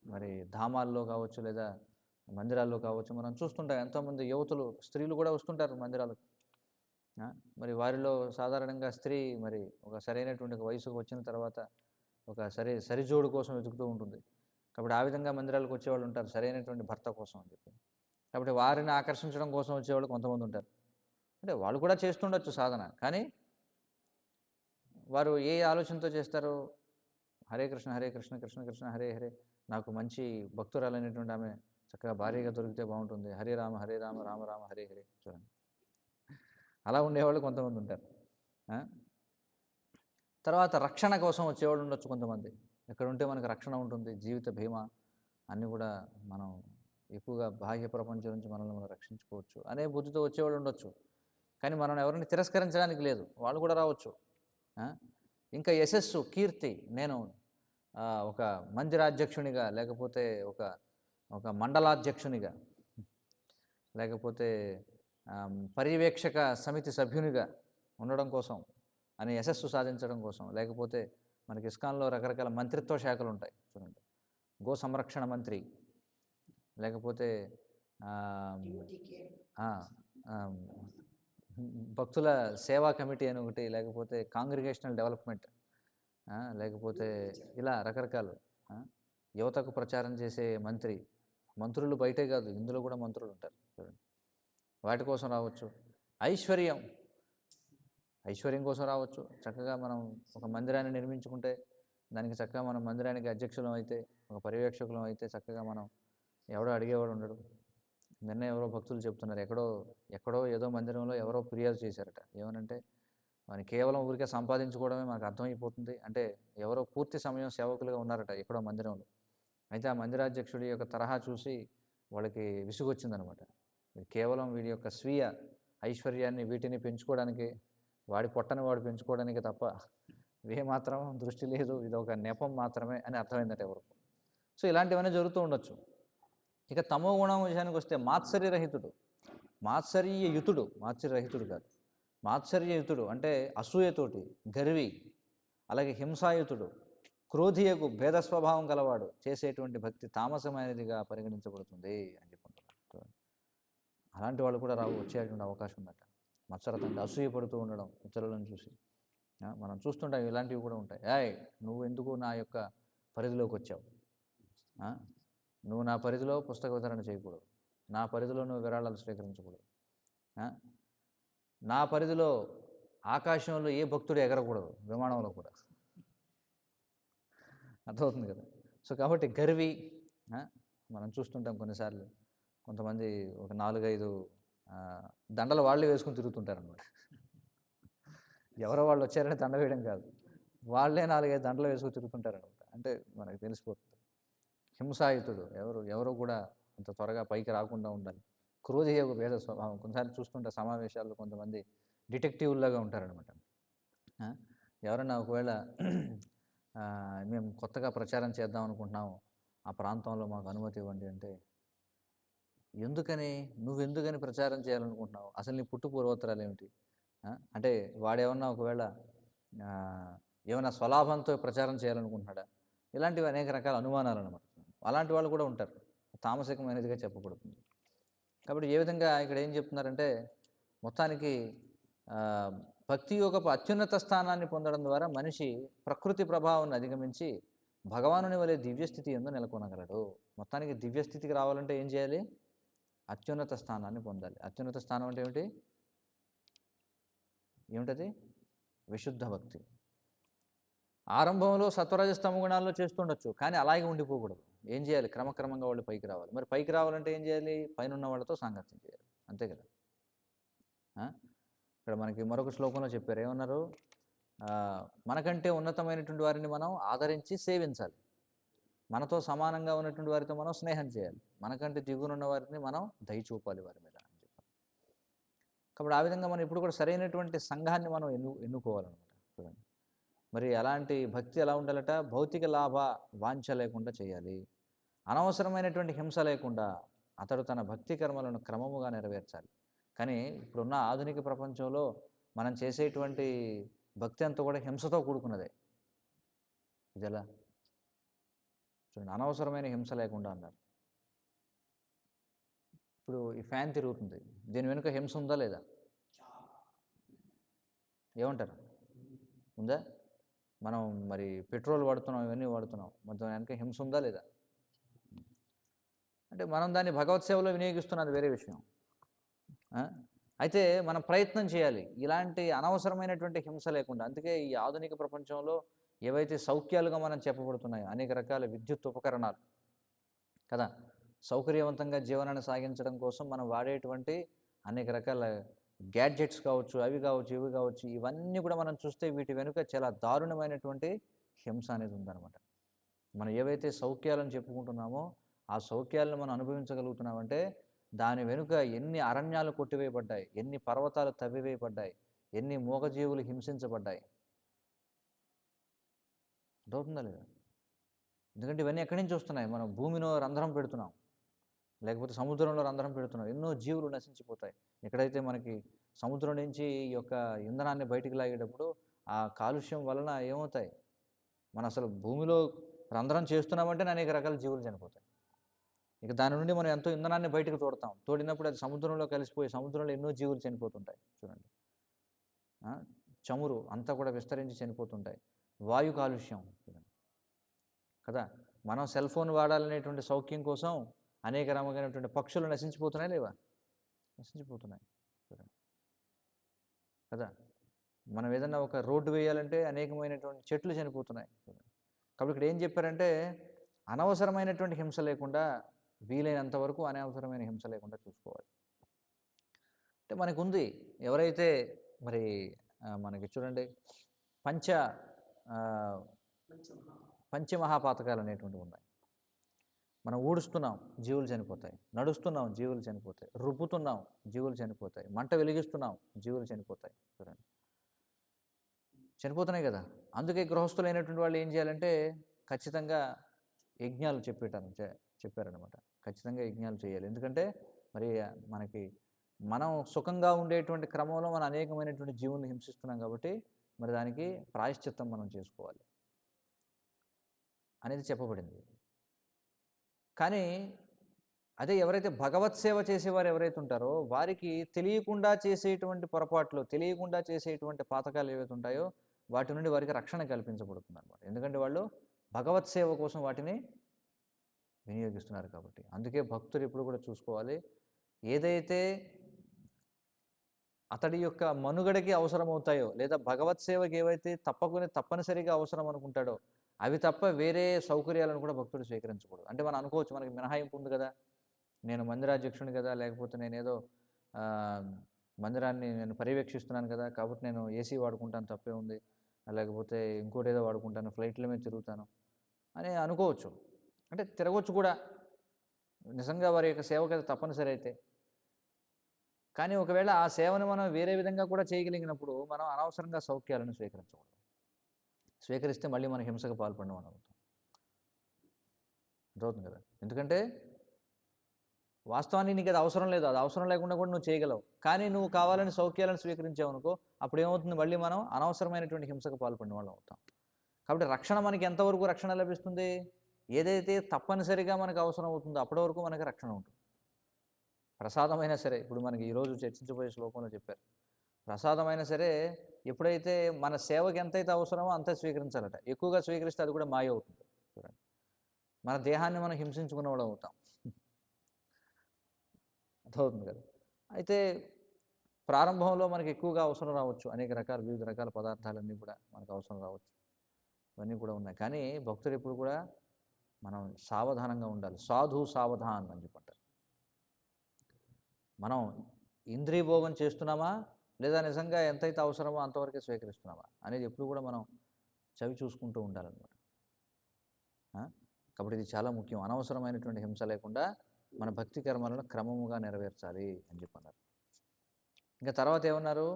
మరి ధామాల్లో కావచ్చు లేదా మందిరాల్లో కావచ్చు మనం చూస్తుంటాం, ఎంతోమంది యువతులు స్త్రీలు కూడా వస్తుంటారు మందిరాలకు. మరి వారిలో సాధారణంగా స్త్రీ మరి ఒక సరైనటువంటి వయసుకు వచ్చిన తర్వాత ఒక సరిజోడు కోసం వెతుకుతూ ఉంటుంది. కాబట్టి ఆ విధంగా మందిరాలకు వచ్చేవాళ్ళు ఉంటారు, సరైనటువంటి భర్త కోసం అని చెప్పి. కాబట్టి వారిని ఆకర్షించడం కోసం వచ్చేవాళ్ళు కొంతమంది ఉంటారు. అంటే వాళ్ళు కూడా చేస్తుండొచ్చు సాధన, కానీ వారు ఏ ఆలోచనతో చేస్తారు? హరే కృష్ణ హరే కృష్ణ కృష్ణ కృష్ణ హరే హరే, నాకు మంచి భక్తురాలైనటువంటి ఆమె చక్కగా భారీగా దొరికితే బాగుంటుంది, హరే రామ రామ రామ హరే హరే. చూడండి, అలా ఉండేవాళ్ళు కొంతమంది ఉంటారు. తర్వాత రక్షణ కోసం వచ్చేవాళ్ళు ఉండొచ్చు కొంతమంది. ఎక్కడ ఉంటే మనకు రక్షణ ఉంటుంది, జీవిత బీమా అన్నీ కూడా మనం ఎక్కువగా బాహ్య ప్రపంచం నుంచి మనల్ని మనం రక్షించుకోవచ్చు అనే బుద్ధితో వచ్చేవాళ్ళు ఉండొచ్చు. కానీ మనం ఎవరిని తిరస్కరించడానికి లేదు, వాళ్ళు కూడా రావచ్చు. ఇంకా యశస్సు, కీర్తి, నేను ఒక మందిరాధ్యక్షునిగా లేకపోతే ఒక మండలాధ్యక్షునిగా లేకపోతే పర్యవేక్షక సమితి సభ్యునిగా ఉండడం కోసం అని యశస్సు సాధించడం కోసం, లేకపోతే మనకి ఇస్కాన్లో రకరకాల మంత్రిత్వ శాఖలు ఉంటాయి చూడండి, గో సంరక్షణ మంత్రి, లేకపోతే భక్తుల సేవా కమిటీ అని ఒకటి, లేకపోతే కాంగ్రిగేషనల్ డెవలప్మెంట్, లేకపోతే ఇలా రకరకాలు యువతకు ప్రచారం చేసే మంత్రులు బయటే కాదు, ఇందులో కూడా మంత్రులు ఉంటారు చూడండి. వాటి కోసం రావచ్చు. ఐశ్వర్యం కోసం రావచ్చు. చక్కగా మనం ఒక మందిరాన్ని నిర్మించుకుంటే దానికి చక్కగా మనం మందిరానికి అధ్యక్షులం అయితే, ఒక పర్యవేక్షకులం అయితే చక్కగా మనం ఎవడో అడిగేవాడు ఉండడు. నిన్న ఎవరో భక్తులు చెప్తున్నారు, ఎక్కడో ఏదో మందిరంలో ఎవరో ఫిర్యాదు చేశారట. ఏమనంటే మనకి కేవలం ఊరికే సంపాదించుకోవడమే మనకు అర్థమైపోతుంది అంటే, ఎవరో పూర్తి సమయం సేవకులుగా ఉన్నారట ఎక్కడో మందిరంలో. అయితే ఆ మందిరాధ్యక్షుడి యొక్క తరహా చూసి వాళ్ళకి విసుగొచ్చిందనమాట. కేవలం వీడి యొక్క స్వీయ ఐశ్వర్యాన్ని వీటిని పెంచుకోవడానికి, వాడి పొట్టని వాడు పెంచుకోవడానికి తప్ప ఏమాత్రం దృష్టి లేదు, ఇది ఒక నెపం మాత్రమే అని అర్థమైందట ఎవరికి. సో ఇలాంటివన్నీ జరుగుతూ ఉండొచ్చు. ఇక తమో గుణం విషయానికి వస్తే మాత్సర్యరహితుడు, మాత్సర్యరహితుడు కాదు, మాత్సర్యయుతుడు అంటే అసూయతోటి, గర్వి, అలాగే హింసాయుతుడు, క్రోధియకు భేద స్వభావం గలవాడు చేసేటువంటి భక్తి తామసమైనదిగా పరిగణించబడుతుంది అని చెప్పుకుంటున్నాడు. అలాంటి వాళ్ళు కూడా వచ్చేటువంటి అవకాశం ఉందట. మత్సరతండి, అసూయపడుతూ ఉండడం ఇతరులను చూసి మనం చూస్తుంటాం, ఇలాంటివి కూడా ఉంటాయి. నువ్వు ఎందుకు నా యొక్క పరిధిలోకి వచ్చావు, నువ్వు నా పరిధిలో పుస్తక వితరణ చేయకూడదు, నా పరిధిలో నువ్వు విరాళాలు స్వీకరించకూడదు, నా పరిధిలో ఆకాశంలో ఏ భక్తుడు ఎగరకూడదు, విమానంలో కూడా. అర్థమవుతుంది కదా. సో కాబట్టి గర్వి మనం చూస్తుంటాం కొన్నిసార్లు. కొంతమంది ఒక 4-5 దండలు వాళ్ళే వేసుకుని తిరుగుతుంటారనమాట. ఎవరో వాళ్ళు వచ్చారని దండ వేయడం కాదు, వాళ్ళే 4-5 దండలు వేసుకుని తిరుగుతుంటారనమాట. అంటే మనకు తెలిసిపోతుంది. హింసాయుతుడు, ఎవరు కూడా అంత త్వరగా పైకి రాకుండా ఉండాలి. క్రోధి యొక్క భేద స్వభావం. కొన్నిసార్లు చూస్తుంటే సమావేశాల్లో కొంతమంది డిటెక్టివ్లాగా ఉంటారనమాట. ఎవరైనా ఒకవేళ మేము కొత్తగా ప్రచారం చేద్దాం అనుకుంటున్నాము, ఆ ప్రాంతంలో మాకు అనుమతి ఇవ్వండి అంటే, నువ్వెందుకని ప్రచారం చేయాలనుకుంటున్నావు, అసలు నీ పుట్టు పూర్వోత్తరాలు ఏమిటి అంటే, వాడేమన్నా ఒకవేళ ఏమైనా స్వలాభంతో ప్రచారం చేయాలనుకుంటున్నాడా, ఇలాంటివి అనేక రకాల అనుమానాలు అనమాట. అలాంటి వాళ్ళు కూడా ఉంటారు, తామసికమైనదిగా చెప్పబడుతుంది. కాబట్టి ఏ విధంగా ఇక్కడ ఏం చెప్తున్నారంటే, మొత్తానికి భక్తి యోగపు అత్యున్నత స్థానాన్ని పొందడం ద్వారా మనిషి ప్రకృతి ప్రభావాన్ని అధిగమించి భగవానుని వలె దివ్యస్థితి ఎందు నెలకొనగలడు. మొత్తానికి దివ్యస్థితికి రావాలంటే ఏం చేయాలి? అత్యున్నత స్థానాన్ని పొందాలి. అత్యున్నత స్థానం అంటే ఏమిటి? ఏమిటది? విశుద్ధ భక్తి. ఆరంభంలో సత్వరజస్తమ గుణాల్లో చేస్తుండొచ్చు, కానీ అలాగే ఉండిపోకూడదు. ఏం చేయాలి? క్రమక్రమంగా వాళ్ళు పైకి రావాలి. మరి పైకి రావాలంటే ఏం చేయాలి? పైనున్న వాళ్ళతో సాంగత్యం చేయాలి. అంతే కదా. ఇక్కడ మనకి మరొక శ్లోకంలో చెప్పారు, ఏమన్నారు? మనకంటే ఉన్నతమైనటువంటి వారిని మనం ఆదరించి సేవించాలి. మనతో సమానంగా ఉన్నటువంటి వారితో మనం స్నేహం చేయాలి. మనకంటే దిగునున్న వారిని మనం దయ చూపాలి వారి మీద అని చెప్పాలి. కాబట్టి ఆ విధంగా మనం ఇప్పుడు కూడా సరైనటువంటి సంఘాన్ని మనం ఎన్నుకోవాలన్నమాట. చూడండి, మరి అలాంటి భక్తి ఎలా ఉండాలట? భౌతిక లాభ వాంఛ లేకుండా చేయాలి. అనవసరమైనటువంటి హింస లేకుండా అతడు తన భక్తి కర్మలను క్రమముగా నెరవేర్చాలి. కానీ ఇప్పుడున్న ఆధునిక ప్రపంచంలో మనం చేసేటువంటి భక్తి అంతా కూడా హింసతో కూడుకున్నదే. ఇది ఎలా? చూడండి, అనవసరమైన హింస లేకుండా అన్నారు. ఇప్పుడు ఈ ఫ్యాన్ తిరుగుతుంది, దీని వెనుక హింస ఉందా లేదా? ఏమంటారు? ఉందా? మనం మరి పెట్రోల్ వాడుతున్నాం, ఇవన్నీ వాడుతున్నాం, మొత్తం వెనక హింస ఉందా లేదా? అంటే మనం దాన్ని భగవత్ సేవలో వినియోగిస్తున్నది వేరే విషయం. అయితే మనం ప్రయత్నం చేయాలి ఇలాంటి అనవసరమైనటువంటి హింస లేకుండా. అందుకే ఈ ఆధునిక ప్రపంచంలో ఏవైతే సౌఖ్యాలుగా మనం చెప్పబడుతున్నాయో, అనేక రకాల విద్యుత్ ఉపకరణాలు కదా, సౌకర్యవంతంగా జీవనాన్ని సాగించడం కోసం మనం వాడేటువంటి అనేక రకాల గ్యాడ్జెట్స్ కావచ్చు, అవి కావచ్చు, ఇవి కావచ్చు, ఇవన్నీ కూడా మనం చూస్తే వీటి వెనుక చాలా దారుణమైనటువంటి హింస అనేది ఉందన్నమాట. మనం ఏవైతే సౌఖ్యాలను చెప్పుకుంటున్నామో ఆ సౌఖ్యాలను మనం అనుభవించగలుగుతున్నామంటే దాని వెనుక ఎన్ని అరణ్యాలు కొట్టివేయబడ్డాయి, ఎన్ని పర్వతాలు తవ్వివేయబడ్డాయి, ఎన్ని మూగజీవులు హింసించబడ్డాయి. అర్థమవుతుందా లేదా? ఎందుకంటే ఇవన్నీ ఎక్కడి నుంచి వస్తున్నాయి? మనం భూమిలో రంధ్రం పెడుతున్నాం, లేకపోతే సముద్రంలో రంధ్రం పెడుతున్నాం, ఎన్నో జీవులు నశించిపోతాయి. ఎక్కడైతే మనకి సముద్రం నుంచి ఈ యొక్క ఇంధనాన్ని బయటికి లాగేటప్పుడు ఆ కాలుష్యం వలన ఏమవుతాయి? మనం అసలు భూమిలో రంధ్రం చేస్తున్నామంటే అనేక రకాల జీవులు చనిపోతాయి. ఇక దాని నుండి మనం ఎంతో ఇంధనాన్ని బయటకు తోడతాం, తోడినప్పుడు అది సముద్రంలో కలిసిపోయి సముద్రంలో ఎన్నో జీవులు చనిపోతుంటాయి. చూడండి, చమురు అంతా కూడా విస్తరించి చనిపోతుంటాయి. వాయు కాలుష్యం చూడండి కదా. మనం సెల్ ఫోన్ వాడాలనేటువంటి సౌఖ్యం కోసం అనేక రకమైనటువంటి పక్షులు నశించిపోతున్నాయి లేవా? నశించిపోతున్నాయి చూడండి కదా. మనం ఏదన్నా ఒక రోడ్డు వేయాలంటే అనేకమైనటువంటి చెట్లు చనిపోతున్నాయి చూడండి. కాబట్టి ఇక్కడ ఏం చెప్పారంటే అనవసరమైనటువంటి హింస లేకుండా, వీలైనంత వరకు అనవసరమైన హింస లేకుండా చూసుకోవాలి. అంటే మనకు ఉంది, ఎవరైతే మరి మనకి చూడండి పంచమహాపాతకాలు అనేటువంటివి ఉన్నాయి. మనం ఊడుస్తున్నాం, జీవులు చనిపోతాయి. నడుస్తున్నాం, జీవులు చనిపోతాయి. రుబ్బుతున్నాం, జీవులు చనిపోతాయి. మంట వెలిగిస్తున్నాం, జీవులు చనిపోతాయి. చూడండి, చనిపోతున్నాయి కదా. అందుకే గృహస్థులైనటువంటి వాళ్ళు ఏం చేయాలంటే ఖచ్చితంగా యజ్ఞాలు చెప్పారనమాట. ఖచ్చితంగా యజ్ఞాలు చేయాలి. ఎందుకంటే మరి మనం సుఖంగా ఉండేటువంటి క్రమంలో మనం అనేకమైనటువంటి జీవులను హింసిస్తున్నాం కాబట్టి మరి దానికి ప్రాయశ్చిత్తం మనం చేసుకోవాలి అనేది చెప్పబడింది. కానీ అదే ఎవరైతే భగవత్ సేవ చేసేవారు ఎవరైతే ఉంటారో వారికి తెలియకుండా చేసేటువంటి పొరపాట్లు, తెలియకుండా చేసేటువంటి పాతకాలు ఏవైతే ఉంటాయో వాటి నుండి వారికి రక్షణ కల్పించబడుతుంది అనమాట. ఎందుకంటే వాళ్ళు భగవత్ సేవ కోసం వాటిని వినియోగిస్తున్నారు కాబట్టి. అందుకే భక్తులు ఎప్పుడు కూడా చూసుకోవాలి, ఏదైతే అతడి యొక్క మనుగడకి అవసరమవుతాయో లేదా భగవత్ సేవకి ఏవైతే తప్పనిసరిగా అవసరం అనుకుంటాడో అవి తప్ప వేరే సౌకర్యాలను కూడా భక్తుడు స్వీకరించకూడదు. అంటే మనం అనుకోవచ్చు, మనకి మినహాయింపు ఉంది కదా, నేను మందిరాధ్యక్షుని కదా, లేకపోతే నేనేదో మందిరాన్ని నేను పర్యవేక్షిస్తున్నాను కదా, కాబట్టి నేను ఏసీ వాడుకుంటాను, తప్పే ఉంది, లేకపోతే ఇంకోటి ఏదో వాడుకుంటాను, ఫ్లైట్ల మీద తిరుగుతాను అని అనుకోవచ్చు. అంటే తిరగవచ్చు కూడా, నిజంగా వారి యొక్క సేవ కదా తప్పనిసరి అయితే. కానీ ఒకవేళ ఆ సేవను మనం వేరే విధంగా కూడా చేయగలిగినప్పుడు మనం అనవసరంగా సౌఖ్యాలను స్వీకరించకూడదు. స్వీకరిస్తే మళ్ళీ మనం హింసకు పాల్పడడం అని అవుతాం. అర్థమవుతుంది కదా. ఎందుకంటే వాస్తవానికి నీకు అది అవసరం లేదు, అది అవసరం లేకుండా కూడా నువ్వు చేయగలవు. కానీ నువ్వు కావాలని సౌఖ్యాలను స్వీకరించావు అనుకో, అప్పుడు ఏమవుతుంది? మళ్ళీ మనం అనవసరమైనటువంటి హింసకు పాల్పడిన వాళ్ళం అవుతాం. కాబట్టి రక్షణ మనకి ఎంతవరకు రక్షణ లభిస్తుంది? ఏదైతే తప్పనిసరిగా మనకు అవసరం అవుతుందో అప్పటి వరకు మనకి రక్షణ ఉంటుంది. ప్రసాదమైనా సరే, ఇప్పుడు మనకి ఈరోజు చర్చించబోయే శ్లోకంలో చెప్పారు, ప్రసాదమైనా సరే ఎప్పుడైతే మన సేవకి ఎంతైతే అవసరమో అంతే స్వీకరించాలట. ఎక్కువగా స్వీకరిస్తే అది కూడా మాయ అవుతుంది. మన దేహాన్ని మనం హింసించుకున్న వాళ్ళు అవుతాం. అర్థమవుతుంది కదా. అయితే ప్రారంభంలో మనకి ఎక్కువగా అవసరం రావచ్చు, అనేక రకాల వివిధ రకాల పదార్థాలన్నీ కూడా మనకు అవసరం రావచ్చు, ఇవన్నీ కూడా ఉన్నాయి. కానీ భక్తులు ఎప్పుడు కూడా మనం సావధానంగా ఉండాలి. సాధు సావధాన్ అని చెప్పంటారు. మనం ఇంద్రియ భోగం చేస్తున్నామా లేదా నిజంగా ఎంతైతే అవసరమో అంతవరకే స్వీకరిస్తున్నామా అనేది ఎప్పుడు కూడా మనం చవి చూసుకుంటూ ఉండాలన్నమాట. కాబట్టి ఇది చాలా ముఖ్యం. అనవసరమైనటువంటి హింస లేకుండా మన భక్తి కర్మలను క్రమముగా నెరవేర్చాలి అని చెప్పన్నారు. ఇంకా తర్వాత ఏమన్నారు,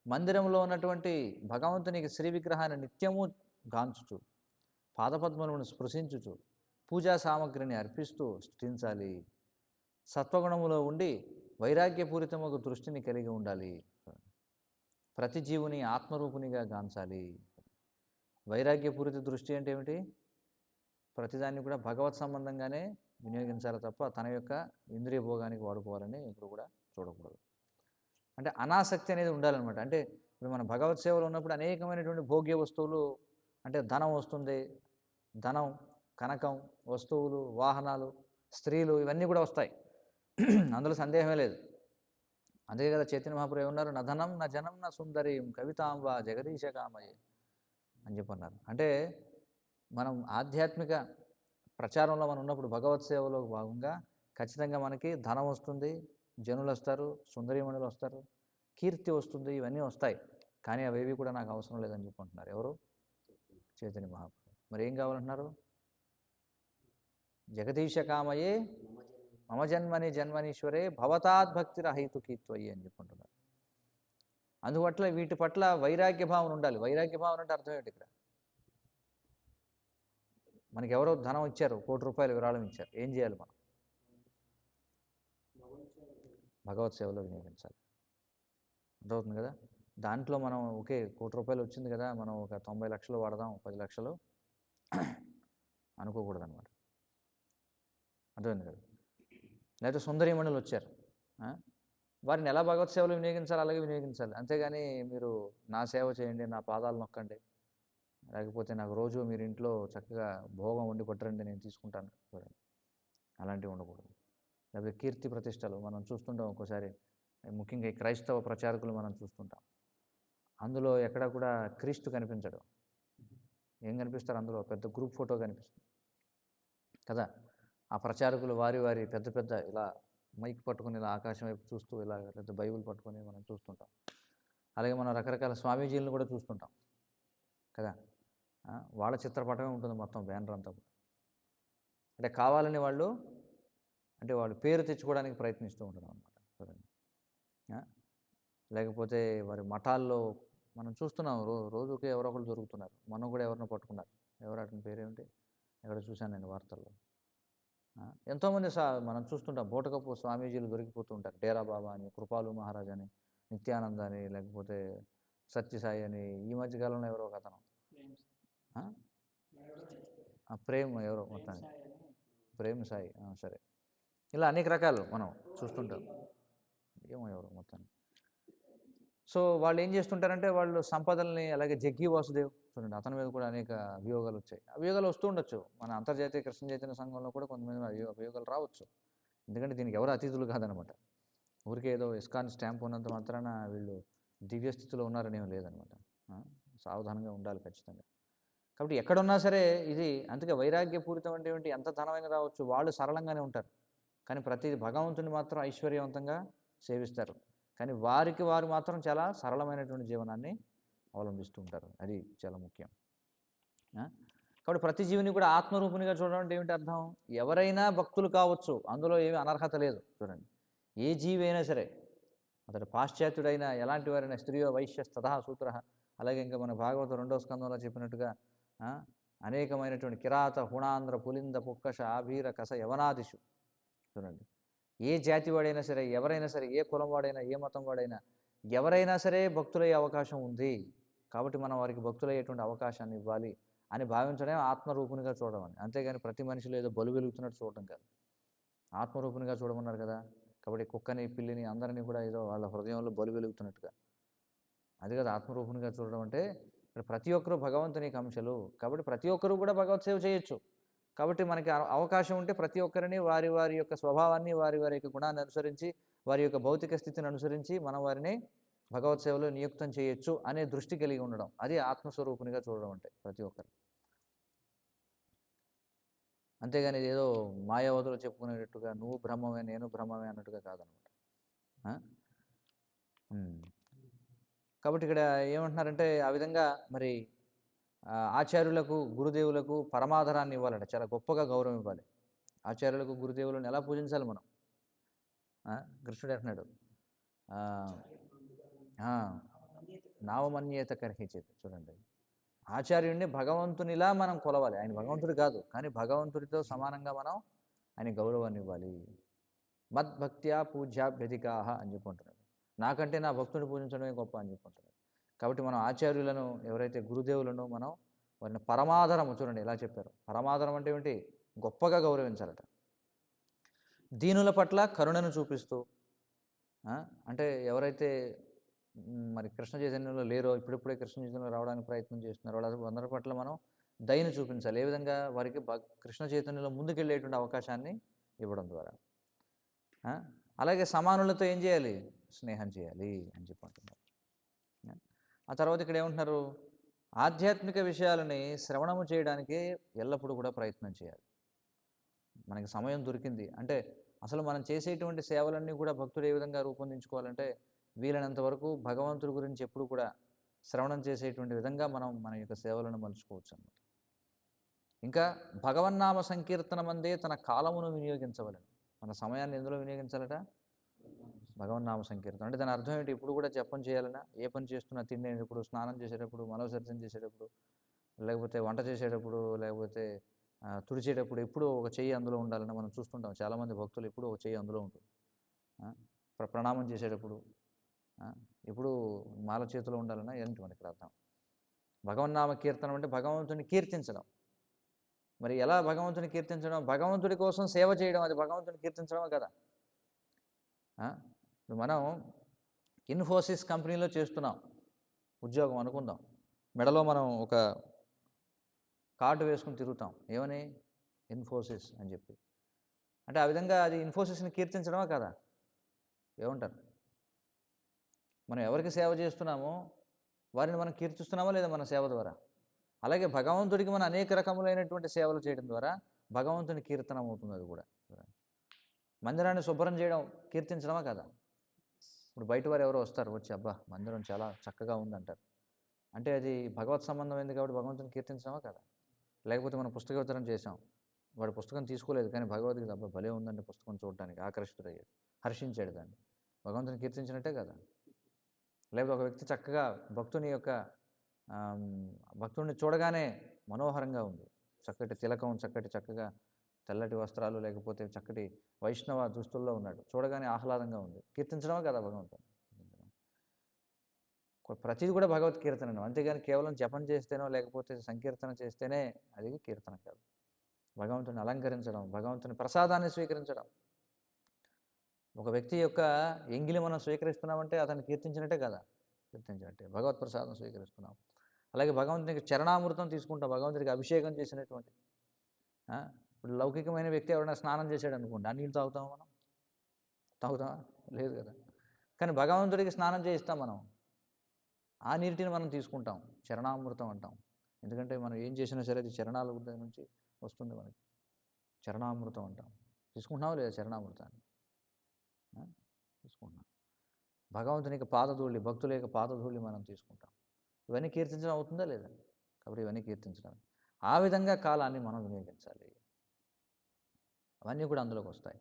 మందిరంలో ఉన్నటువంటి భగవంతునికి శ్రీ విగ్రహాన్ని నిత్యము గాంచుచు పాదపద్మములను స్పృశించుచు పూజా సామగ్రిని అర్పిస్తూ స్తుతించాలి. సత్వగుణములో ఉండి వైరాగ్యపూరితముకు దృష్టిని కలిగి ఉండాలి. ప్రతి జీవుని ఆత్మరూపునిగా గాంచాలి. వైరాగ్యపూరిత దృష్టి అంటే ఏమిటి? ప్రతిదాన్ని కూడా భగవత్ సంబంధంగానే వినియోగించాలి తప్ప తన యొక్క ఇంద్రియ భోగానికి వాడుకోవాలని ఎప్పుడు కూడా చూడకూడదు. అంటే అనాసక్తి అనేది ఉండాలన్నమాట. అంటే ఇప్పుడు మన భగవత్ సేవలో ఉన్నప్పుడు అనేకమైనటువంటి భోగ్య వస్తువులు, అంటే ధనం వస్తుంది, ధనం, కనకం, వస్తువులు, వాహనాలు, స్త్రీలు, ఇవన్నీ కూడా వస్తాయి. అందులో సందేహమే లేదు. అందుకే కదా చైతన్య మహాప్రభు ఏమన్నారు, నా ధనం నా జనం నా సుందరీం కవితాంబ జగదీశ కామయ్య అని చెప్పన్నారు. అంటే మనం ఆధ్యాత్మిక ప్రచారంలో మనం ఉన్నప్పుడు భగవత్ సేవలో భాగంగా ఖచ్చితంగా మనకి ధనం వస్తుంది, జనులు వస్తారు, సుందరీమణులు వస్తారు, కీర్తి వస్తుంది, ఇవన్నీ వస్తాయి. కానీ అవేవి కూడా నాకు అవసరం లేదని చెప్పుకుంటున్నారు. ఎవరు? చైతన్య మహాప్రభు. మరి ఏం కావాలంటున్నారు? జగదీశ కామయే మమ జన్మని జన్మనీశ్వరే భవతాద్భక్తిరహైతుకీత్వయి అని చెప్పుకుంటున్నారు. అందువట్ల వీటి పట్ల వైరాగ్య భావన ఉండాలి. వైరాగ్య భావన అంటే అర్థం ఏంటి? ఇక్కడ మనకి ఎవరో ధనం ఇచ్చారు, ₹1,00,00,000 విరాళం ఇచ్చారు, ఏం చేయాలి? మనం భగవత్ సేవలో వినియోగించాలి. అర్థమవుతుంది కదా. దాంట్లో మనం ఒకే ₹1,00,00,000 వచ్చింది కదా, మనం ఒక 90 లక్షలు వాడదాం, 10 లక్షలు అనుకోకూడదు అనమాట. అర్థమైంది కదా. లేకపోతే సుందరీమణులు వచ్చారు, వారిని ఎలా భగవత్ సేవలు వినియోగించాలి అలాగే వినియోగించాలి. అంతేగాని మీరు నా సేవ చేయండి, నా పాదాలు నొక్కండి, లేకపోతే నాకు రోజు మీరు ఇంట్లో చక్కగా భోగం వండి పట్టరండి, నేను తీసుకుంటాను, అలాంటివి ఉండకూడదు. లేకపోతే కీర్తి ప్రతిష్టలు మనం చూస్తుంటాం ఒక్కోసారి, ముఖ్యంగా ఈ క్రైస్తవ ప్రచారకులు మనం చూస్తుంటాం. అందులో ఎక్కడ కూడా క్రీస్తు కనిపించడు. ఏం కనిపిస్తారు? అందులో పెద్ద గ్రూప్ ఫోటో కనిపిస్తుంది కదా. ఆ ప్రచారకులు వారి వారి పెద్ద పెద్ద ఇలా మైక్ పట్టుకొని ఇలా ఆకాశం వైపు చూస్తూ ఇలా పెద్ద బైబిల్ పట్టుకొని మనం చూస్తుంటాం. అలాగే మనం రకరకాల స్వామీజీలను కూడా చూస్తుంటాం కదా. వాళ్ళ చిత్రపటమే ఉంటుంది మొత్తం బ్యానర్ అంతా. అంటే కావాలని వాళ్ళు పేరు తెచ్చుకోవడానికి ప్రయత్నిస్తూ ఉంటారు అనమాట. లేకపోతే వారి మఠాల్లో మనం చూస్తున్నాం, రోజుకే ఎవరో ఒకరు దొరుకుతున్నారు. మనం కూడా ఎవరినో పట్టుకున్నారు. ఎవరు? అతని పేరేమిటి? ఎక్కడ చూశాను నేను వార్తల్లో. ఎంతోమంది మనం చూస్తుంటాం, బోటకప్పు స్వామీజీలు దొరికిపోతూ ఉంటారు. డేరా బాబా అని, కృపాలు మహారాజ్ అని, నిత్యానంద అని, లేకపోతే సత్యసాయి అని. ఈ మధ్యకాలంలో ఎవరో ఒక అతను ప్రేమ్ ఎవరో మొత్తానికి ప్రేమ్ సాయి, సరే, ఇలా అనేక రకాలు మనం చూస్తుంటాం. ఏమో ఎవరో మొత్తానికి. సో వాళ్ళు ఏం చేస్తుంటారంటే వాళ్ళు సంపదల్ని, అలాగే జగ్గి వాసుదేవ్ చూడండి, అతని మీద కూడా అనేక అభియోగాలు వచ్చాయి. అభియోగాలు వస్తూ ఉండొచ్చు. మన అంతర్జాతీయ కృష్ణ చైతన్య సంఘంలో కూడా కొంతమంది అభియోగాలు రావచ్చు. ఎందుకంటే దీనికి ఎవరు అతిథులు కాదనమాట. ఊరికే ఏదో ఇస్కాన్ స్టాంప్ ఉన్నంత మాత్రాన వీళ్ళు దివ్యస్థితిలో ఉన్నారని ఏం లేదనమాట. సావధానంగా ఉండాలి ఖచ్చితంగా. కాబట్టి ఎక్కడున్నా సరే ఇది. అందుకే వైరాగ్యపూరితం అంటే ఏంటి? ఎంత ధనమైన రావచ్చు, వాళ్ళు సరళంగానే ఉంటారు. కానీ ప్రతి భగవంతుని మాత్రం ఐశ్వర్యవంతంగా సేవిస్తారు. కానీ వారికి వారు మాత్రం చాలా సరళమైనటువంటి జీవనాన్ని అవలంబిస్తూ ఉంటారు. అది చాలా ముఖ్యం. కాబట్టి ప్రతి జీవిని కూడా ఆత్మరూపునిగా చూడడం అంటే ఏమిటి అర్థం? ఎవరైనా భక్తులు కావచ్చు, అందులో ఏమీ అనర్హత లేదు. చూడండి, ఏ జీవి అయినా సరే, అతడు పాశ్చాత్యుడైనా, ఎలాంటి వారైనా, స్త్రీయో వైశ్యస్తథా సూత్ర. అలాగే ఇంకా మన భాగవతం 2వ స్కందంలో చెప్పినట్టుగా అనేకమైనటువంటి కిరాత హుణాంధ్ర పులింద పుక్కష ఆభీర కస యవనాదిషు. చూడండి, ఏ జాతి వాడైనా సరే, ఎవరైనా సరే, ఏ కులం వాడైనా, ఏ మతం వాడైనా, ఎవరైనా సరే భక్తులయ్యే అవకాశం ఉంది. కాబట్టి మనం వారికి భక్తులయ్యేటువంటి అవకాశాన్ని ఇవ్వాలి అని భావించడం ఆత్మరూపునిగా చూడడం అని. అంతేగాని ప్రతి మనిషిలో ఏదో బలు వెలుగుతున్నట్టు చూడడం కాదు. ఆత్మరూపునిగా చూడమన్నారు కదా. కాబట్టి కుక్కని, పిల్లిని, అందరినీ కూడా ఏదో వాళ్ళ హృదయంలో బలు వెలుగుతున్నట్టుగా, అది కదా ఆత్మరూపునిగా చూడడం అంటే. ప్రతి ఒక్కరూ భగవంతుని అంశలు. కాబట్టి ప్రతి ఒక్కరూ కూడా భగవత్ సేవ చేయొచ్చు. కాబట్టి మనకి అవకాశం ఉంటే ప్రతి ఒక్కరిని వారి వారి యొక్క స్వభావాన్ని, వారి వారి యొక్క గుణాన్ని అనుసరించి, వారి యొక్క భౌతిక స్థితిని అనుసరించి మనం వారిని భగవత్ సేవలో నియుక్తం చేయొచ్చు అనే దృష్టి కలిగి ఉండడం. అది ఆత్మస్వరూపునిగా చూడడం అంటే ప్రతి ఒక్కరు. అంతేగాని ఇదేదో మాయావతులు చెప్పుకునేటట్టుగా నువ్వు బ్రహ్మమే, నేను బ్రహ్మమే అన్నట్టుగా కాదనమాట. కాబట్టి ఇక్కడ ఏమంటున్నారంటే ఆ విధంగా మరి ఆచార్యులకు, గురుదేవులకు పరమాదరాన్ని ఇవ్వాలంట. చాలా గొప్పగా గౌరవం ఇవ్వాలి. ఆచార్యులకు, గురుదేవులను ఎలా పూజించాలి మనం? కృష్ణుడు అంటున్నాడు, నావమన్యేత కర్హిచిత్. చూడండి, ఆచార్యుడిని భగవంతునిలా మనం కొలవాలి. ఆయన భగవంతుడు కాదు, కానీ భగవంతుడితో సమానంగా మనం ఆయన గౌరవాన్ని ఇవ్వాలి. మద్భక్త్యా పూజ్యాభ్యధికాహ అని చెప్పుకుంటున్నాడు. నాకంటే నా భక్తుడిని పూజించడమే గొప్ప అని చెప్పుకుంటున్నాడు. కాబట్టి మనం ఆచార్యులను, ఎవరైతే గురుదేవులను, మనం వారిని పరమాదరము, చూడండి ఎలా చెప్పారు. పరమాదరం అంటే ఏమిటి? గొప్పగా గౌరవించాలట. దీనుల పట్ల కరుణను చూపిస్తూ, అంటే ఎవరైతే మరి కృష్ణ చైతన్యంలో లేరో, ఇప్పుడిప్పుడే కృష్ణ చైతన్యంలో రావడానికి ప్రయత్నం చేస్తున్నారో వాళ్ళందరి పట్ల మనం దయను చూపించాలి. ఏ విధంగా? వారికి కృష్ణ చైతన్యంలో ముందుకెళ్ళేటువంటి అవకాశాన్ని ఇవ్వడం ద్వారా. అలాగే సమానులతో ఏం చేయాలి? స్నేహం చేయాలి అని చెప్పుకుంటున్నారు. ఆ తర్వాత ఇక్కడ ఏమంటున్నారు? ఆధ్యాత్మిక విషయాలని శ్రవణము చేయడానికి ఎల్లప్పుడూ కూడా ప్రయత్నం చేయాలి. మనకి సమయం దొరికింది అంటే, అసలు మనం చేసేటువంటి సేవలన్నీ కూడా భక్తుడు ఏ విధంగా రూపొందించుకోవాలంటే, వీలైనంత వరకు భగవంతుడి గురించి ఎప్పుడు కూడా శ్రవణం చేసేటువంటి విధంగా మనం మన యొక్క సేవలను మలుచుకోవచ్చు అన్నమాట. ఇంకా భగవన్నామ సంకీర్తనమందే తన కాలమును వినియోగించవలను. మన సమయాన్ని ఎందులో వినియోగించాలట? భగవన్నామ సంకీర్తన. అంటే దాని అర్థం ఏంటి? ఇప్పుడు కూడా జపం చేయాలన్నా, ఏ పని చేస్తున్నా, తినేటప్పుడు, స్నానం చేసేటప్పుడు, మనోసర్జన చేసేటప్పుడు, లేకపోతే వంట చేసేటప్పుడు, లేకపోతే తుడిచేటప్పుడు ఎప్పుడూ ఒక చెయ్యి అందులో ఉండాలని మనం చూస్తుంటాం. చాలామంది భక్తులు ఎప్పుడూ ఒక చెయ్యి అందులో ఉంటుంది. ప్రణామం చేసేటప్పుడు ఎప్పుడు మాల చేతిలో ఉండాలన్నా ఏంటి మనకి అర్థం? భగవన్నామ కీర్తనం అంటే భగవంతుని కీర్తించడం. మరి ఎలా భగవంతుని కీర్తించడం? భగవంతుడి కోసం సేవ చేయడం, అది భగవంతుని కీర్తించడమే కదా. మనం ఇన్ఫోసిస్ కంపెనీలో చేస్తున్నాం ఉద్యోగం అనుకుందాం. మెడలో మనం ఒక కార్డు వేసుకుని తిరుగుతాం. ఏమని? ఇన్ఫోసిస్ అని చెప్పి. అంటే ఆ విధంగా అది ఇన్ఫోసిస్ని కీర్తించడమా కదా? ఏమంటారు? మనం ఎవరికి సేవ చేస్తున్నామో వారిని మనం కీర్తిస్తున్నామా లేదా మన సేవ ద్వారా? అలాగే భగవంతుడికి మనం అనేక రకములైనటువంటి సేవలు చేయడం ద్వారా భగవంతుని కీర్తనం అవుతుంది. అది కూడా మందిరాన్ని శుభ్రం చేయడం కీర్తించడమా కదా? ఇప్పుడు బయట వారు ఎవరో వస్తారు, వచ్చి అబ్బా మందిరం చాలా చక్కగా ఉందంటారు. అంటే అది భగవత్ సంబంధమైంది కాబట్టి భగవంతుని కీర్తించడమా కదా? లేకపోతే మనం పుస్తక వితరణ చేసాం, వాడు పుస్తకం తీసుకోలేదు కానీ భగవద్గీత అబ్బా భలే ఉందంటే పుస్తకం చూడటానికి ఆకర్షితుడయ్యాడు, హర్షించాడు, దాన్ని భగవంతుని కీర్తించినట్టే కదా. లేకపోతే ఒక వ్యక్తి చక్కగా భక్తుడిని చూడగానే మనోహరంగా ఉంది, చక్కటి తిలకం, చక్కగా తెల్లటి వస్త్రాలు, లేకపోతే చక్కటి వైష్ణవ దుస్తుల్లో ఉన్నాడు, చూడగానే ఆహ్లాదంగా ఉంది, కీర్తించడమే కదా భగవంతుడు. ప్రతిది కూడా భగవత్ కీర్తన. అంతేగాని కేవలం జపం చేస్తేనో లేకపోతే సంకీర్తన చేస్తేనే అది కీర్తన కాదు. భగవంతుని అలంకరించడం, భగవంతుని ప్రసాదాన్ని స్వీకరించడం. ఒక వ్యక్తి యొక్క ఎంగిలి మనం స్వీకరిస్తున్నామంటే అతన్ని కీర్తించినట్టే కదా, కీర్తించినట్టే. భగవత్ ప్రసాదం స్వీకరిస్తున్నాం. అలాగే భగవంతునికి చరణామృతం తీసుకుంటాం, భగవంతుడికి అభిషేకం చేసినటువంటి. ఇప్పుడు లౌకికమైన వ్యక్తి ఎవరైనా స్నానం చేశాడు అనుకోండి, ఆ నీళ్ళు తాగుతామా మనం? తాగుతామా? లేదు కదా. కానీ భగవంతుడికి స్నానం చేయిస్తాం మనం, ఆ నీటిని మనం తీసుకుంటాం, చరణామృతం అంటాం. ఎందుకంటే మనం ఏం చేసినా సరే అది చరణాల నుంచి వస్తుంది మనకి, చరణామృతం అంటాం. తీసుకుంటున్నావా లేదా చరణామృతాన్ని? తీసుకుంటున్నాం. భగవంతునికి పాదధూళి, భక్తుల యొక్క పాదధూళి మనం తీసుకుంటాం. ఇవన్నీ కీర్తించడం అవుతుందా లేదా? కాబట్టి ఇవన్నీ కీర్తించడం. ఆ విధంగా కాలాన్ని మనం వినియోగించాలి. అవన్నీ కూడా అందులోకి వస్తాయి.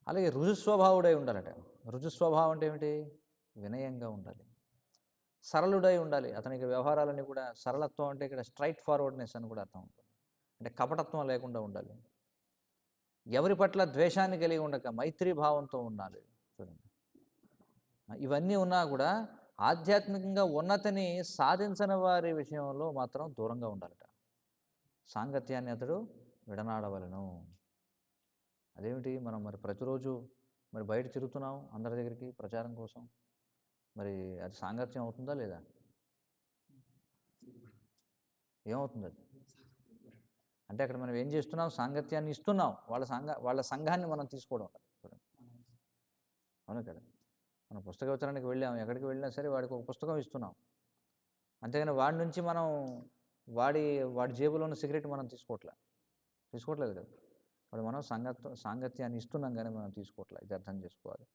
అలాగే రుజుస్వభావుడై ఉండాలట. రుజుస్వభావం అంటే ఏమిటి? వినయంగా ఉండాలి, సరళుడై ఉండాలి. అతనికి వ్యవహారాలన్నీ కూడా సరళత్వం అంటే ఇక్కడ స్ట్రైట్ ఫార్వర్డ్నెస్ అని కూడా అర్థం ఉంటుంది. అంటే కపటత్వం లేకుండా ఉండాలి. ఎవరి పట్ల ద్వేషాన్ని కలిగి ఉండక మైత్రీ భావంతో ఉండాలి. చూడండి, ఇవన్నీ ఉన్నా కూడా ఆధ్యాత్మికంగా ఉన్నతిని సాధించని వారి విషయంలో మాత్రం దూరంగా ఉండాలట. సాంగత్యాన్ని అతడు విడనాడవలను. అదేమిటి? మనం మరి ప్రతిరోజు మరి బయట తిరుగుతున్నాం అందరి దగ్గరికి ప్రచారం కోసం, మరి అది సాంగత్యం అవుతుందా లేదా? ఏమవుతుంది అది? అంటే అక్కడ మనం ఏం చేస్తున్నాం? సాంగత్యాన్ని ఇస్తున్నాం. వాళ్ళ సంఘాన్ని మనం తీసుకోవడం. అవును కదా? మనం పుస్తకోచ్చరణకి వెళ్ళాం, ఎక్కడికి వెళ్ళినా సరే వాడికి ఒక పుస్తకం ఇస్తున్నాం. అంతేగాని వాడి నుంచి మనం వాడి వాడి జేబులో ఉన్న సిగరెట్ మనం తీసుకోవట్లేదు కదా. ఇప్పుడు మనం సాంగత్యాన్ని ఇస్తున్నాం కానీ మనం తీసుకోవట్లేదు. ఇది అర్థం చేసుకోవాలి.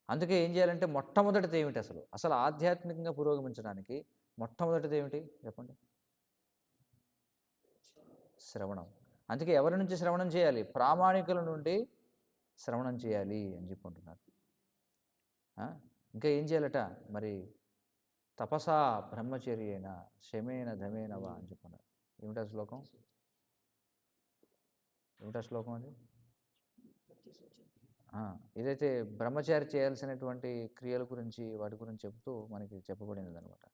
అందుకే ఏం చేయాలంటే మొట్టమొదటిది ఏమిటి అసలు ఆధ్యాత్మికంగా పురోగమించడానికి మొట్టమొదటిది ఏమిటి చెప్పండి? శ్రవణం. అందుకే ఎవరి నుంచి శ్రవణం చేయాలి? ప్రామాణికుల నుండి శ్రవణం చేయాలి అని చెప్పుకుంటున్నారు. ఇంకా ఏం చేయాలట మరి? తపసా బ్రహ్మచర్యేన శమేన ధమేనవా అని చెప్పుకున్నారు. ఏమిటా శ్లోకం? అది ఏదైతే బ్రహ్మచారి చేయాల్సినటువంటి క్రియల గురించి వాటి గురించి చెప్తూ మనకి చెప్పబడినది అనమాట.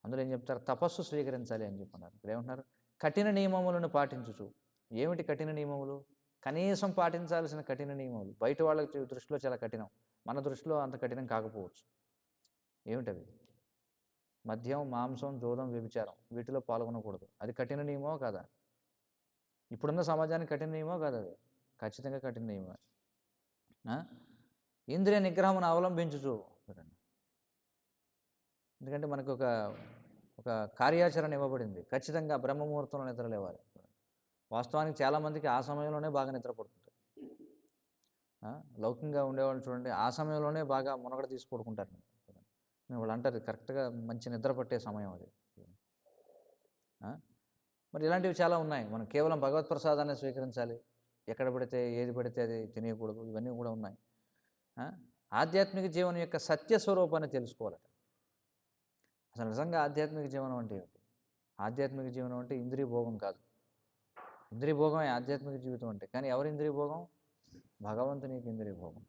అందులో ఏం చెప్తారు? తపస్సు స్వీకరించాలి అని చెప్పుకున్నారు. ఇక్కడ ఏమంటున్నారు? కఠిన నియమములను పాటించుచు. ఏమిటి కఠిన నియమములు? కనీసం పాటించాల్సిన కఠిన నియమములు. బయట వాళ్ళ దృష్టిలో చాలా కఠినం, మన దృష్టిలో అంత కఠినం కాకపోవచ్చు. ఏమిటవి? మద్యం, మాంసం, జోదం, వ్యభిచారం వీటిలో పాల్గొనకూడదు. అది కఠిన నియమో కాదా? ఇప్పుడున్న సమాజానికి కఠిన నియమో కాదు? అది ఖచ్చితంగా కఠిన నియమం. ఇంద్రియ నిగ్రహమును అవలంబించుచు. ఎందుకంటే మనకు ఒక కార్యాచరణ ఇవ్వబడింది. ఖచ్చితంగా బ్రహ్మముహూర్తంలో నిద్రలేవాలి. వాస్తవానికి చాలామందికి ఆ సమయంలోనే బాగా నిద్రపడుతుంది. లౌకికంగా ఉండేవాళ్ళు చూడండి, ఆ సమయంలోనే బాగా మునగడ తీసి పడుకుంటారు. వాళ్ళు అంటారు కరెక్ట్గా మంచి నిద్ర పట్టే సమయం అది. మరి ఇలాంటివి చాలా ఉన్నాయి. మనం కేవలం భగవత్ ప్రసాదాన్ని స్వీకరించాలి, ఎక్కడ పడితే ఏది పడితే అది తినేయకూడదు, ఇవన్నీ కూడా ఉన్నాయి. ఆధ్యాత్మిక జీవనం యొక్క సత్యస్వరూపాన్ని తెలుసుకోవాలట. అసలు నిజంగా ఆధ్యాత్మిక జీవనం అంటే ఏమిటి? ఆధ్యాత్మిక జీవనం అంటే ఇంద్రియ భోగం కాదు. ఇంద్రియ భోగమే ఆధ్యాత్మిక జీవితం అంటే. కానీ ఎవరి ఇంద్రియ భోగం? భగవంతుని యొక్క ఇంద్రియ భోగం.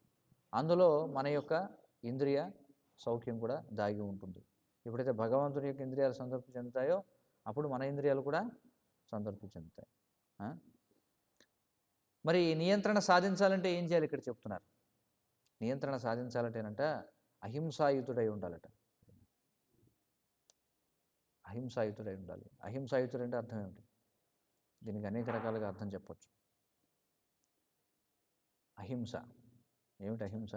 అందులో మన యొక్క ఇంద్రియ సౌఖ్యం కూడా దాగి ఉంటుంది. ఎప్పుడైతే భగవంతుని యొక్క ఇంద్రియాలు సంతృప్తి చెందుతాయో అప్పుడు మన ఇంద్రియాలు కూడా సంతృప్తి చెందుతాయి. మరి నియంత్రణ సాధించాలంటే ఏం చేయాలి? ఇక్కడ చెప్తున్నారు. నియంత్రణ సాధించాలంటేనంట అహింసాయుతుడై ఉండాలట. అహింసాయుతుడై ఉండాలి. అహింసాయుతుడు అంటే అర్థం ఏమిటి? దీనికి అనేక రకాలుగా అర్థం చెప్పచ్చు. అహింస ఏమిటి? అహింస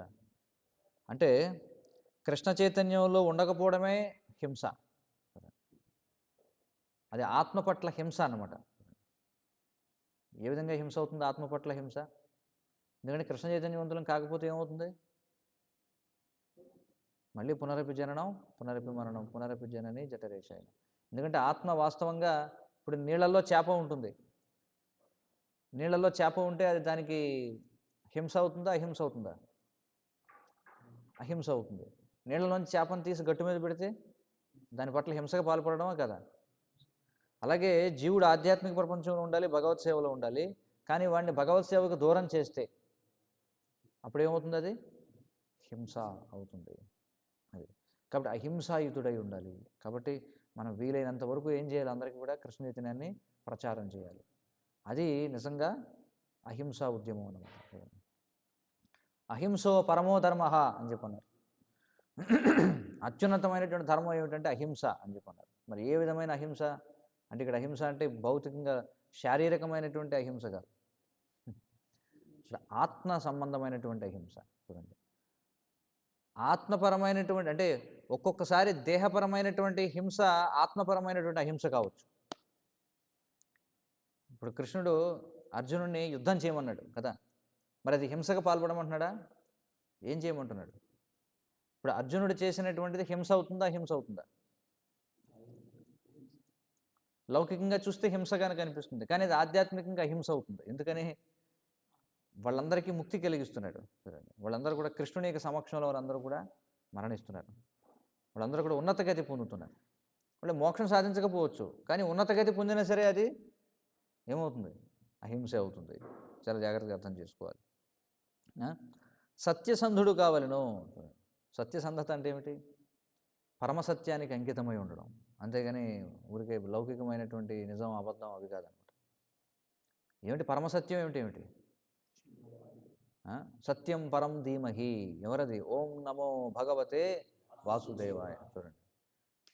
అంటే కృష్ణ చైతన్యంలో ఉండకపోవడమే హింస. అది ఆత్మ పట్ల హింస అన్నమాట. ఏ విధంగా హింస అవుతుంది? ఆత్మ పట్ల హింస. ఎందుకంటే కృష్ణ చైతన్యవంతులం కాకపోతే ఏమవుతుంది? మళ్ళీ పునరపి జననం, పునరపి మరణం, పునరపి జనని జఠరేషాయన. ఎందుకంటే ఆత్మ వాస్తవంగా ఇప్పుడు నీళ్ళల్లో చేప ఉంటుంది. నీళ్ళల్లో చేప ఉంటే అది దానికి హింస అవుతుందా? అహింస అవుతుందా? అహింస అవుతుంది. నీళ్ళలోంచి చేపను తీసి గట్టు మీద పెడితే దాని పట్ల హింసగా పాల్పడడమా కదా? అలాగే జీవుడు ఆధ్యాత్మిక ప్రపంచంలో ఉండాలి, భగవత్ సేవలో ఉండాలి. కానీ వాడిని భగవత్ సేవకు దూరం చేస్తే అప్పుడు ఏమవుతుంది? అది హింస అవుతుంది. అది కాబట్టి అహింసాయుతుడై ఉండాలి. కాబట్టి మనం వీలైనంత వరకు ఏం చేయాలి? అందరికీ కూడా కృష్ణ చైతన్యాన్ని ప్రచారం చేయాలి. అది నిజంగా అహింసా ఉద్యమం అన్నమాట. అహింసో పరమో ధర్మ అని చెప్పన్నారు. అత్యున్నతమైనటువంటి ధర్మం ఏమిటంటే అహింస అని చెప్పన్నారు. మరి ఏ విధమైన అహింస అంటే? ఇక్కడ అహింస అంటే భౌతికంగా శారీరకమైనటువంటి అహింస కాదు, ఆత్మ సంబంధమైనటువంటి అహింస. చూడండి, ఆత్మపరమైనటువంటి అంటే ఒక్కొక్కసారి దేహపరమైనటువంటి హింస ఆత్మపరమైనటువంటి అహింస కావచ్చు. ఇప్పుడు కృష్ణుడు అర్జునుడిని యుద్ధం చేయమన్నాడు కదా, మరి అది హింసకు పాల్పడమంటున్నాడా? ఏం చేయమంటున్నాడు? ఇప్పుడు అర్జునుడు చేసినటువంటిది హింస అవుతుందా? అహింస అవుతుందా? లౌకికంగా చూస్తే హింసగానే కనిపిస్తుంది, కానీ అది ఆధ్యాత్మికంగా అహింస అవుతుంది. ఎందుకని? వాళ్ళందరికీ ముక్తి కలిగిస్తున్నాడు. వాళ్ళందరూ కూడా కృష్ణుని యొక్క సమక్షంలో వాళ్ళందరూ కూడా మరణిస్తున్నారు. వాళ్ళందరూ కూడా ఉన్నత గతి పొందుతున్నారు. వాళ్ళు మోక్షం సాధించకపోవచ్చు, కానీ ఉన్నత గతి పొందినా సరే అది ఏమవుతుంది? అహింస అవుతుంది. చాలా జాగ్రత్తగా అర్థం చేసుకోవాలి. సత్యసంధుడు కావాలను. సత్యసంధత అంటే ఏమిటి? పరమసత్యానికి అంకితమై ఉండడం. అంతేగాని ఊరికే లౌకికమైనటువంటి నిజం అబద్ధం అవి కాదనమాట. ఏమిటి పరమసత్యం? ఏమిటి? సత్యం పరం ధీమహి. ఎవరది? ఓం నమో భగవతే వాసుదేవాయ. చూడండి,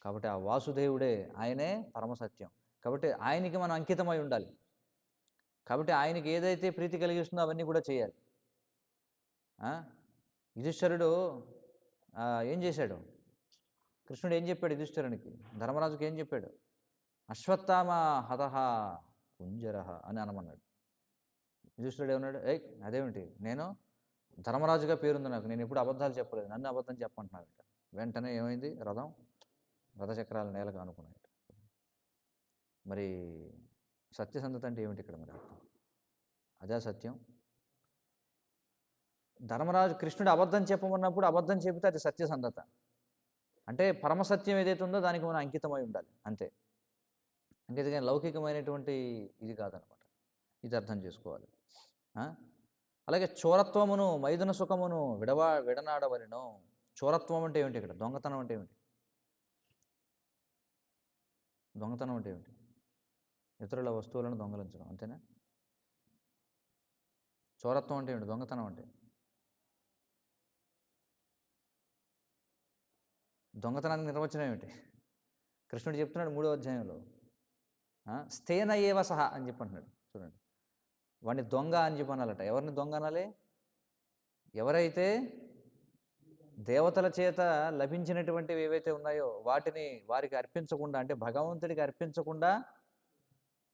కాబట్టి ఆ వాసుదేవుడే, ఆయనే పరమసత్యం. కాబట్టి ఆయనకి మనం అంకితమై ఉండాలి. కాబట్టి ఆయనకి ఏదైతే ప్రీతి కలిగిస్తుందో అవన్నీ కూడా చేయాలి. యుధిష్ఠిరుడు ఏం చేశాడు? కృష్ణుడు ఏం చెప్పాడు యుధిష్ఠిరునికి? ధర్మరాజుకి ఏం చెప్పాడు? అశ్వత్థామ హతః కుంజరః అని అనమన్నాడు. యుధిష్ఠిరుడు ఏమన్నాడు? అదేమిటి, నేను ధర్మరాజుగా పేరుంది నాకు, నేను ఎప్పుడు అబద్ధాలు చెప్పలేదు, నన్ను అబద్ధం చెప్పంటున్నాడు. వెంటనే ఏమైంది? రథచక్రాలు నేలకు అనుకున్నాయి. మరి సత్యసంధత అంటే ఏమిటి ఇక్కడ? మరి అదే సత్యం. ధర్మరాజు కృష్ణుడు అబద్ధం చెప్పమన్నప్పుడు అబద్ధం చెబితే అది సత్యసంధత. అంటే పరమసత్యం ఏదైతే ఉందో దానికి మనం అంకితమై ఉండాలి అంతే. అంతేగాని లౌకికమైనటువంటి ఇది కాదనమాట. ఇది అర్థం చేసుకోవాలి. అలాగే చోరత్వమును మైథున సుఖమును విడనాడవలెను. చోరత్వం అంటే ఏమిటి ఇక్కడ? దొంగతనం అంటే ఏమిటి? దొంగతనం అంటే ఏమిటి? ఇతరుల వస్తువులను దొంగలించడం, అంతేనా? చోరత్వం అంటే ఏమిటి? దొంగతనం అంటే దొంగతనానికి నిర్వచనం ఏమిటి? కృష్ణుడు చెప్తున్నాడు 3వ అధ్యాయంలో, స్థేన ఏవ సహ అని చెప్పంటున్నాడు. చూడండి, వాడిని దొంగ అని చెప్పనాలట. ఎవరిని దొంగ అనాలి? ఎవరైతే దేవతల చేత లభించినటువంటివి ఏవైతే ఉన్నాయో వాటిని వారికి అర్పించకుండా, అంటే భగవంతుడికి అర్పించకుండా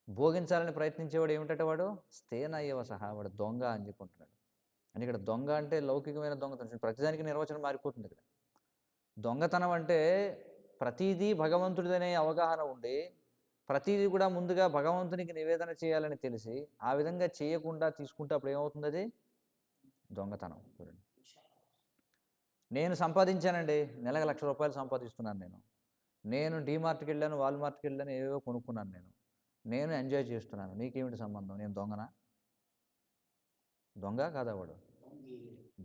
భోగించాలని ప్రయత్నించేవాడు ఏమిటంటే వాడు స్థేన ఏవ సహా, వాడు దొంగ అని చెప్పుకుంటున్నాడు. అని ఇక్కడ దొంగ అంటే లౌకికమైన దొంగతనం. ప్రతిదానికి నిర్వచనం మారిపోతుంది ఇక్కడ. దొంగతనం అంటే ప్రతీదీ భగవంతుడిదనే అవగాహన ఉండి ప్రతీదీ కూడా ముందుగా భగవంతునికి నివేదన చేయాలని తెలిసి ఆ విధంగా చేయకుండా తీసుకుంటే అప్పుడు ఏమవుతుంది? అది దొంగతనం. చూడండి, నేను సంపాదించానండి, నెలకు ₹1,00,000 సంపాదిస్తున్నాను, నేను డీమార్ట్కి వెళ్ళాను, వాల్మార్ట్కి వెళ్ళాను, ఏవేవో కొనుక్కున్నాను, నేను ఎంజాయ్ చేస్తున్నాను, నీకేమిటి సంబంధం? నేను దొంగనా? దొంగ కాదా? వాడు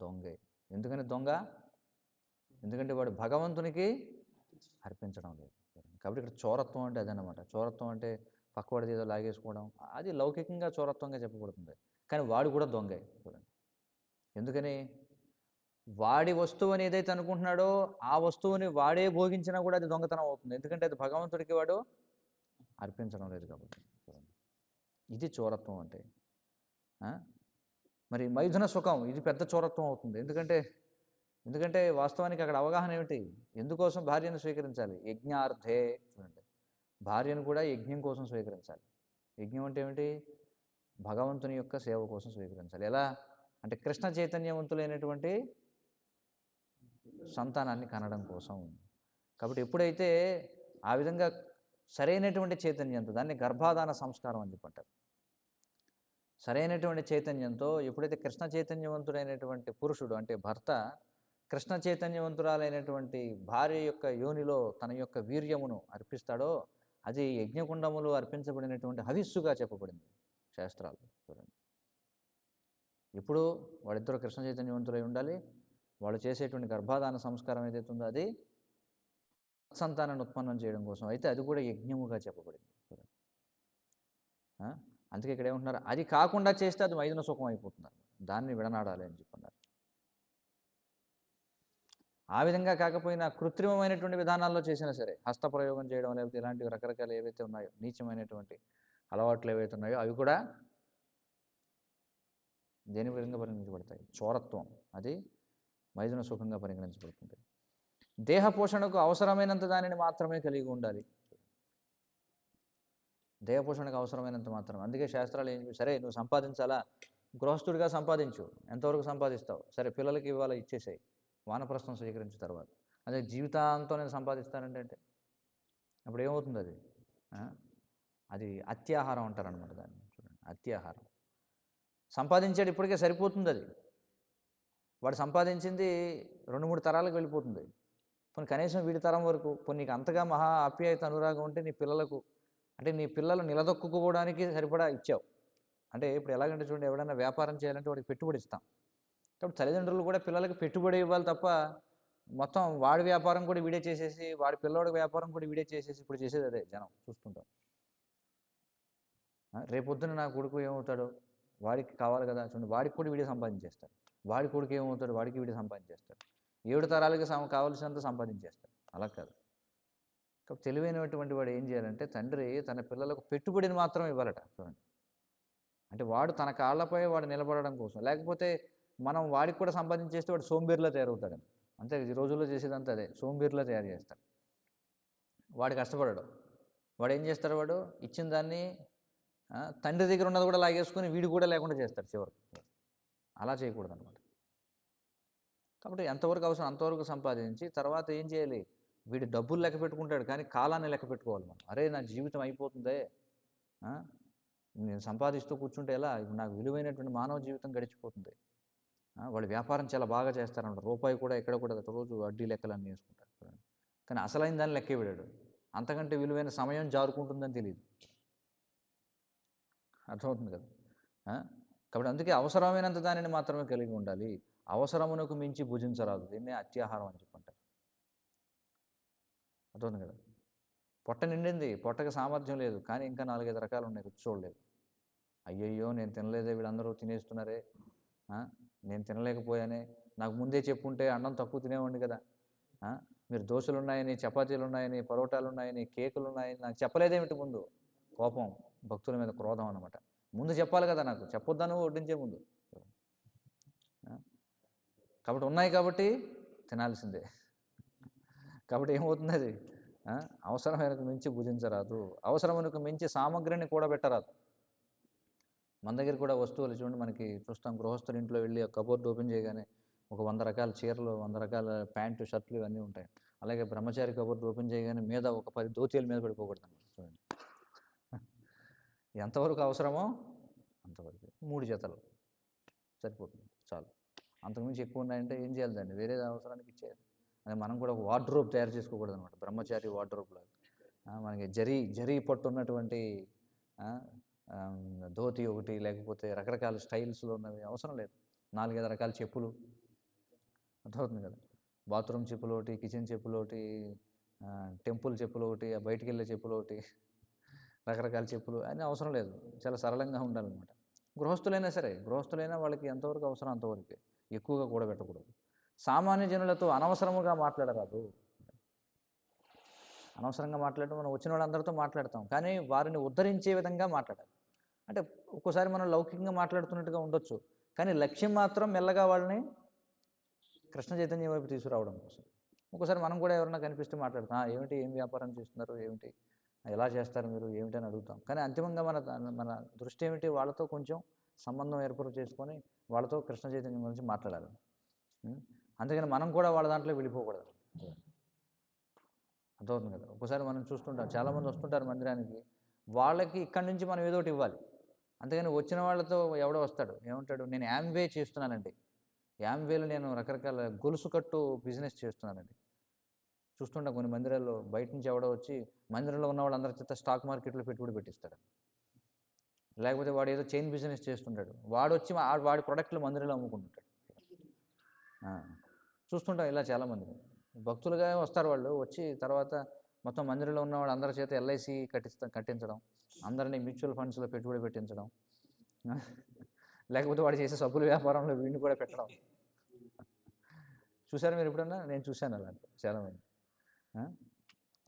దొంగే. ఎందుకని దొంగ? ఎందుకంటే వాడు భగవంతునికి అర్పించడం లేదు. కాబట్టి ఇక్కడ చోరత్వం అంటే అదనమాట. చోరత్వం అంటే పక్కవాడిది ఏదో లాగేసుకోవడం, అది లౌకికంగా చోరత్వంగా చెప్పబడుతుంది. కానీ వాడు కూడా దొంగే. చూడండి, ఎందుకని? వాడి వస్తువు అని ఏదైతే అనుకుంటున్నాడో ఆ వస్తువుని వాడే భోగించినా కూడా అది దొంగతనం అవుతుంది. ఎందుకంటే అది భగవంతుడికి వాడు అర్పించడం లేదు కాబట్టి. చూడండి, ఇది చోరత్వం అంటే. మరి మైథున సుఖం, ఇది పెద్ద చోరత్వం అవుతుంది. ఎందుకంటే వాస్తవానికి అక్కడ అవగాహన ఏమిటి? ఎందుకోసం భార్యను స్వీకరించాలి? యజ్ఞార్థే. చూడండి, భార్యను కూడా యజ్ఞం కోసం స్వీకరించాలి. యజ్ఞం అంటే ఏమిటి? భగవంతుని యొక్క సేవ కోసం స్వీకరించాలి. ఎలా అంటే కృష్ణ చైతన్యవంతులైనటువంటి సంతానాన్ని కనడం కోసం. కాబట్టి ఎప్పుడైతే ఆ విధంగా సరైనటువంటి చైతన్యంతో, దాన్ని గర్భాధాన సంస్కారం అని చెప్పంటారు, సరైనటువంటి చైతన్యంతో ఎప్పుడైతే కృష్ణ చైతన్యవంతుడైనటువంటి పురుషుడు అంటే భర్త కృష్ణ చైతన్యవంతురాలైనటువంటి భార్య యొక్క యోనిలో తన యొక్క వీర్యమును అర్పిస్తాడో అది యజ్ఞకుండములు అర్పించబడినటువంటి హవిస్సుగా చెప్పబడింది శాస్త్రాలు. చూడండి, ఇప్పుడు వాళ్ళిద్దరూ కృష్ణ చైతన్యవంతులై ఉండాలి. వాళ్ళు చేసేటువంటి గర్భాధాన సంస్కారం ఏదైతే ఉందో అది సంతానాన్ని ఉత్పన్నం చేయడం కోసం, అయితే అది కూడా యజ్ఞముగా చెప్పబడింది. చూడండి, అందుకే ఇక్కడ ఏమంటున్నారు? అది కాకుండా చేస్తే అది మైథున సుఖం అయిపోతున్నారు, దాన్ని విడనాడాలి అని చెప్పున్నారు. ఆ విధంగా కాకపోయినా కృత్రిమమైనటువంటి విధానాల్లో చేసినా సరే, హస్తప్రయోగం చేయడం లేకపోతే ఇలాంటివి రకరకాలు ఏవైతే ఉన్నాయో నీచమైనటువంటి అలవాట్లు ఏవైతే ఉన్నాయో అవి కూడా దేని విధంగా పరిగణించబడతాయి? చోరత్వం. అది మైథున సుఖంగా పరిగణించబడుతుంది. దేహ పోషణకు అవసరమైనంత దానిని మాత్రమే కలిగి ఉండాలి. దేహ పోషణకు అవసరమైనంత మాత్రమే. అందుకే శాస్త్రాలు ఏం చెప్పి, సరే నువ్వు సంపాదించాలా, గృహస్థుడిగా సంపాదించు, ఎంతవరకు సంపాదిస్తావు, సరే పిల్లలకి ఇవాళ ఇచ్చేసాయి, వానప్రస్థం స్వీకరించిన తర్వాత. అదే జీవితాంతం నేను సంపాదిస్తానంటే అప్పుడు ఏమవుతుంది? అది అత్యాహారం అంటారనమాట దాన్ని. చూడండి, అత్యాహారం. సంపాదించాడు, ఇప్పటికే సరిపోతుంది. అది వాడు సంపాదించింది 2-3 తరాలకు వెళ్ళిపోతుంది. కొన్ని కనీసం వీడి తరం వరకు. కొన్ని నీకు అంతగా మహా ఆప్యాయత అనురాగం ఉంటే నీ పిల్లలకు, అంటే నీ పిల్లలు నిలదొక్కుకోవడానికి సరిపడా ఇచ్చావు. అంటే ఇప్పుడు ఎలాగంటే చూడండి, ఎవడైనా వ్యాపారం చేయాలంటే వాడికి పెట్టుబడి ఇస్తాం. కాబట్టి తల్లిదండ్రులు కూడా పిల్లలకి పెట్టుబడి ఇవ్వాలి తప్ప మొత్తం వాడి వ్యాపారం కూడా వీడే చేసేసి, వాడి పిల్లవాడి వ్యాపారం కూడా వీడే చేసేసి ఇప్పుడు చేసేది అదే జనం చూస్తుంటాం. రేపొద్దున నా కొడుకు ఏమవుతాడో వాడికి కావాలి కదా. చూడండి, వాడికి కూడా వీడే సంపాదించేస్తాడు. వాడి కొడుకు ఏమవుతాడు, వాడికి వీడే సంపాదించేస్తాడు. 7 తరాలకి కావాల్సినంత సంపాదించేస్తాడు. అలా కాదు. కాబట్టి తెలివైనటువంటి వాడు ఏం చేయాలంటే తండ్రి తన పిల్లలకు పెట్టుబడిని మాత్రం ఇవ్వాలట. చూడండి, అంటే వాడు తన కాళ్ళపై వాడు నిలబడడం కోసం, లేకపోతే మనం వాడికి కూడా సంపాదించేస్తే వాడు సోంబేరిలా తయారవుతాడు. అంతే ఈ రోజుల్లో చేసేదంతా అదే, సోంబేరిలా తయారు చేస్తాడు. వాడు కష్టపడడు. వాడు ఏం చేస్తాడు, వాడు ఇచ్చిన దాన్ని తండ్రి దగ్గర ఉన్నది కూడా లాగేసుకొని వీడు కూడా లేకుండా చేస్తాడు చివరికి. అలా చేయకూడదు అనమాట. కాబట్టి ఎంతవరకు అవసరం అంతవరకు సంపాదించి తర్వాత ఏం చేయాలి, వీడి డబ్బులు లెక్క పెట్టుకుంటాడు కానీ కాలాన్ని లెక్క పెట్టుకోవాలి మనం. అరే నా జీవితం అయిపోతుందే, నేను సంపాదిస్తూ కూర్చుంటే ఎలా, ఇప్పుడు నాకు విలువైనటువంటి మానవ జీవితం గడిచిపోతుంది. వాళ్ళు వ్యాపారం చాలా బాగా చేస్తారన్నమాట, రూపాయి కూడా ఎక్కడ కూడా రోజు వడ్డీ లెక్కలన్నీ వేసుకుంటారు. కానీ అసలైన దాన్ని లెక్కే విడాడు, అంతకంటే విలువైన సమయం జారుకుంటుందని తెలియదు. అర్థమవుతుంది కదా. కాబట్టి అందుకే అవసరమైనంత దానిని మాత్రమే కలిగి ఉండాలి. అవసరమునకు మించి భుజించరాదు, దీన్నే అత్యాహారం అని చెప్పుకుంటారు. అర్థమవుతుంది కదా. పొట్ట నిండింది, పొట్టకి సామర్థ్యం లేదు, కానీ ఇంకా 4-5 రకాలు ఉన్నాయి, రుచి చూడలేదు. అయ్యయ్యో నేను తినలేదే, వీళ్ళందరూ తినేస్తున్నారే, నేను తినలేకపోయానే, నాకు ముందే చెప్పుంటే అన్నం తక్కువ తినేవాడిని కదా, మీరు దోశలు ఉన్నాయని, చపాతీలు ఉన్నాయని, పరోటాలు ఉన్నాయని, కేకులు ఉన్నాయని నాకు చెప్పలేదేమిటి ముందు. కోపం, భక్తుల మీద క్రోధం అన్నమాట. ముందు చెప్పాలి కదా, నాకు చెప్పొద్దాను వడ్డించే ముందు. కాబట్టి ఉన్నాయి కాబట్టి తినాల్సిందే. కాబట్టి ఏమవుతుంది అది, అవసరమైనకు మించి భుజించరాదు, అవసరమునకు మించి సామగ్రిని కూడా పెట్టరాదు. మన దగ్గర కూడా వస్తువులు చూడండి, మనకి చూస్తాం గృహస్థుల ఇంట్లో వెళ్ళి కబోర్డ్ ఓపెన్ చేయగానే ఒక 100 రకాల చీరలు, 100 రకాల ప్యాంటు షర్ట్లు ఇవన్నీ ఉంటాయి. అలాగే బ్రహ్మచారి కబోర్డ్ ఓపెన్ చేయగానే మీద ఒక 10 దోతీల మీద పడిపోకూడదు చూడండి. ఎంతవరకు అవసరమో అంతవరకు 3 జతలు సరిపోతుంది చాలు. అంతకుమించి ఎక్కువ ఉన్నాయంటే ఏం చేయాలి, దాన్ని వేరే అవసరానికి ఇచ్చేయాలి. అది మనం కూడా ఒక వార్డ్రోబ్ తయారు చేసుకోకూడదు అనమాట, బ్రహ్మచారి వార్డ్రోబ్ లాగా. మనకి జరీ పట్టు ఉన్నటువంటి ధోతి ఒకటి, లేకపోతే రకరకాల స్టైల్స్లో ఉన్నవి అవసరం లేదు. 4-5 రకాల చెప్పులు, అర్థమవుతుంది కదా. బాత్రూమ్ చెప్పులు ఒకటి, కిచెన్ చెప్పులు ఒకటి, టెంపుల్ చెప్పులు ఒకటి, బయటికి వెళ్ళే చెప్పులు ఒకటి, రకరకాల చెప్పులు అన్నీ అవసరం లేదు. చాలా సరళంగా ఉండాలన్నమాట. గృహస్థులైనా సరే, గృహస్థులైనా వాళ్ళకి ఎంతవరకు అవసరం అంతవరకే, ఎక్కువగా కూడా పెట్టకూడదు. సామాన్య జనులతో అనవసరముగా మాట్లాడరాదు. అనవసరంగా మాట్లాడటం, మనం వచ్చిన వాళ్ళందరితో మాట్లాడతాం, కానీ వారిని ఉద్ధరించే విధంగా మాట్లాడాలి. అంటే ఒక్కోసారి మనం లౌకికంగా మాట్లాడుతున్నట్టుగా ఉండొచ్చు, కానీ లక్ష్యం మాత్రం మెల్లగా వాళ్ళని కృష్ణ చైతన్యం వైపు తీసుకురావడం కోసం. ఒక్కోసారి మనం కూడా ఎవరైనా కనిపిస్తే మాట్లాడతాం, ఏమిటి, ఏం వ్యాపారం చేస్తున్నారు, ఏమిటి, ఎలా చేస్తారు మీరు, ఏమిటని అడుగుతాం. కానీ అంతిమంగా మన దృష్టి ఏమిటి, వాళ్ళతో కొంచెం సంబంధం ఏర్పాటు చేసుకొని వాళ్ళతో కృష్ణ చైతన్యం గురించి మాట్లాడాలి. అందుకని మనం కూడా వాళ్ళ దాంట్లో వెళ్ళిపోకూడదు. అర్థమవుతుంది కదా. ఒక్కోసారి మనం చూస్తుంటాం, చాలామంది వస్తుంటారు మందిరానికి, వాళ్ళకి ఇక్కడి నుంచి మనం ఏదో ఒకటి ఇవ్వాలి. అంతేగాని వచ్చిన వాళ్ళతో ఎవడో వస్తాడు, ఏమంటాడు, నేను యాంవే చేస్తున్నానండి, యాంవేలో నేను రకరకాల గొలుసు కట్టు బిజినెస్ చేస్తున్నానండి. చూస్తుంటాం కొన్ని మందిరాల్లో బయట నుంచి ఎవడో వచ్చి మందిరంలో ఉన్న వాళ్ళందరి చేత స్టాక్ మార్కెట్లో పెట్టుబడి పెట్టిస్తాడు. లేకపోతే వాడు ఏదో చైన్ బిజినెస్ చేస్తుంటాడు, వాడు వచ్చి వాడి ప్రొడక్ట్లు మందిరంలో అమ్ముకుంటుంటాడు. చూస్తుంటాం ఇలా చాలామంది భక్తులుగా వస్తారు. వాళ్ళు వచ్చి తర్వాత మొత్తం మందిరంలో ఉన్న వాళ్ళు అందరి చేత ఎల్ఐసి కట్టించడం, అందరినీ మ్యూచువల్ ఫండ్స్లో పెట్టుబడి పెట్టించడం, లేకపోతే వాడు చేసే సబ్బుల వ్యాపారంలో వీడిని కూడా పెట్టడం. చూసారు మీరు ఎప్పుడన్నా? నేను చూశాను అలాంటి చాలామంది.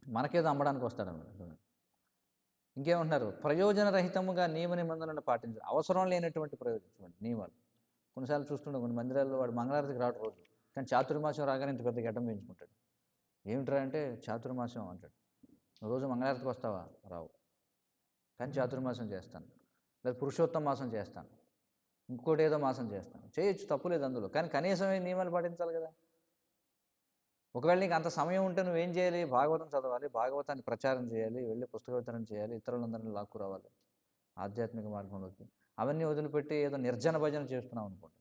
మనకేదో అమ్మడానికి వస్తాడన్నమాట. చూడండి, ఇంకేమంటున్నారు, ప్రయోజనరహితముగా నియమ నిబంధనలను పాటించాలి. అవసరం లేనటువంటి ప్రయోజనం. చూడండి నియమాలు కొన్నిసార్లు చూస్తుండే కొన్ని మందిరాల్లో వాడు మంగళారతికి రాడు రోజు, కానీ చాతుర్మాసం రాగానే ఇంత పెద్ద గడ్డం పెంచుకుంటాడు. ఏమిట్రా అంటే చాతుర్మాసం అంటాడు. రోజు మంగళారతికి వస్తావా? రావు, కానీ చాతుర్మాసం చేస్తాను, లేదా పురుషోత్తమ మాసం చేస్తాను, ఇంకోటి ఏదో మాసం చేస్తాను. చేయొచ్చు, తప్పులేదు అందులో, కానీ కనీసం నియమాలు పాటించాలి కదా. ఒకవేళ నీకు అంత సమయం ఉంటే నువ్వేం చేయాలి, భాగవతం చదవాలి, భాగవతాన్ని ప్రచారం చేయాలి, వెళ్ళి పుస్తక వితరణ చేయాలి, ఇతరులందరినీ లాక్కురావాలి ఆధ్యాత్మిక మార్గంలోకి. అవన్నీ వదిలిపెట్టి ఏదో నిర్జన భజన చేస్తున్నాం అనుకోండి.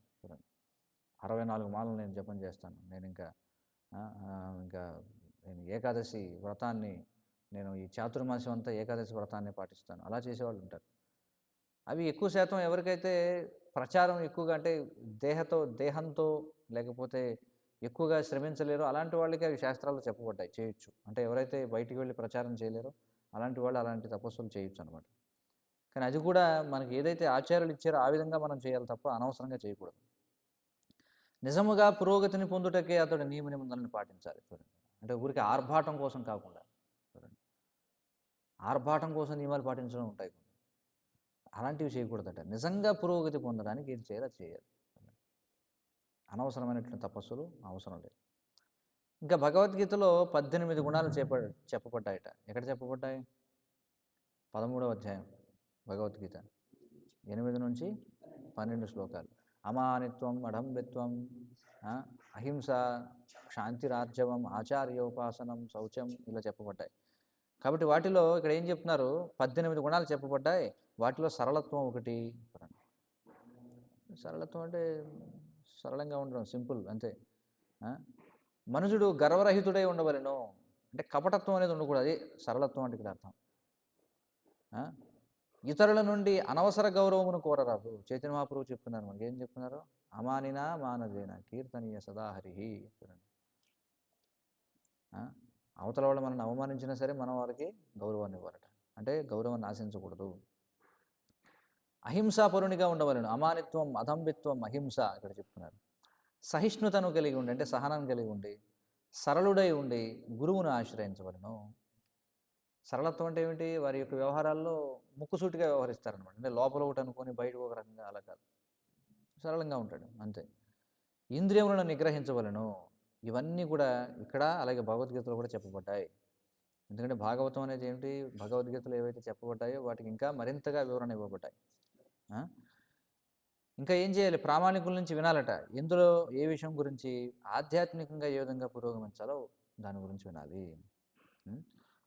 64 మాలలు నేను జపం చేస్తాను, నేను ఇంకా నేను ఏకాదశి వ్రతాన్ని, నేను ఈ చాతుర్మాసం అంతా ఏకాదశి వ్రతాన్ని పాటిస్తాను, అలా చేసేవాళ్ళు ఉంటారు. అవి ఎక్కువ శాతం ఎవరికైతే ప్రచారం ఎక్కువగా, అంటే దేహంతో లేకపోతే ఎక్కువగా శ్రమించలేరో అలాంటి వాళ్ళకి అవి శాస్త్రాల్లో చెప్పబడ్డాయి, చేయొచ్చు. అంటే ఎవరైతే బయటికి వెళ్ళి ప్రచారం చేయలేరో అలాంటి వాళ్ళు అలాంటి తపస్సులు చేయొచ్చు అనమాట. కానీ అది కూడా మనకి ఏదైతే ఆచార్యులు ఇచ్చారో ఆ విధంగా మనం చేయాలి తప్ప అనవసరంగా చేయకూడదు. నిజముగా పురోగతిని పొందుటకే అతడు నియమ నిబంధనలను పాటించాలి. చూడండి, అంటే ఊరికి ఆర్భాటం కోసం కాకుండా, చూడండి ఆర్భాటం కోసం నియమాలు పాటించడం ఉంటాయి. అలాంటివి చేయకూడదట. నిజంగా పురోగతి పొందడానికి ఏది చేయాలో అది చేయాలి. అనవసరమైనటువంటి తపస్సులు అవసరం లేదు. ఇంకా భగవద్గీతలో 18 గుణాలు చెప్పబడ్డాయట. ఎక్కడ చెప్పబడ్డాయి? 13వ అధ్యాయం భగవద్గీత 8 నుంచి 12 శ్లోకాలు. అమానిత్వం, అఢంబిత్వం, అహింస, క్షాంతిరార్జవం, ఆచార్యోపాసనం, శౌచం ఇలా చెప్పబడ్డాయి. కాబట్టి వాటిలో ఇక్కడ ఏం చెప్తున్నారు? 18 గుణాలు చెప్పబడ్డాయి. వాటిలో సరళత్వం ఒకటి. సరళత్వం అంటే సరళంగా ఉండడం, సింపుల్ అంతే. మనుషుడు గర్వరహితుడై ఉండవలెను, అంటే కపటత్వం అనేది ఉండకూడదు. అది సరళత్వం అంటే ఇక్కడ అర్థం. ఇతరుల నుండి అనవసర గౌరవమును కోరరాదు. చైతన్య మహాప్రభువు చెప్తున్నారు. మనకి ఏం చెప్తున్నారు? అమానినా మానదేన కీర్తనీయ సదాహరి. చూడండి, అవతల వాళ్ళు మనల్ని అవమానించినా సరే మనం వారికి గౌరవాన్ని ఇవ్వాలట. అంటే గౌరవాన్ని ఆశించకూడదు. అహింసాపరునిగా ఉండవలను. అమానిత్వం, అధంబిత్వం, అహింస ఇక్కడ చెప్తున్నారు. సహిష్ణుతను కలిగి ఉండి, అంటే సహనం కలిగి ఉండి, సరళుడై ఉండి గురువును ఆశ్రయించవలను. సరళత్వం అంటే ఏమిటి? వారి యొక్క వ్యవహారాల్లో ముక్కుసూటిగా వ్యవహరిస్తారనమాట. అంటే లోపల ఒకటి అనుకొని బయటకు ఒక రకంగా, అలా కాదు. సరళంగా ఉంటాడు అంతే. ఇంద్రియములను నిగ్రహించవలను. ఇవన్నీ కూడా ఇక్కడ అలాగే భగవద్గీతలో కూడా చెప్పబడ్డాయి. ఎందుకంటే భాగవతం అనేది ఏమిటి? భగవద్గీతలో ఏవైతే చెప్పబడ్డాయో వాటికి ఇంకా మరింతగా వివరణ ఇవ్వబడ్డాయి. ఇంకా ఏం చేయాలి? ప్రామాణికుల నుంచి వినాలట. ఇందులో ఏ విషయం గురించి? ఆధ్యాత్మికంగా ఏ విధంగా పురోగమించాలో దాని గురించి వినాలి.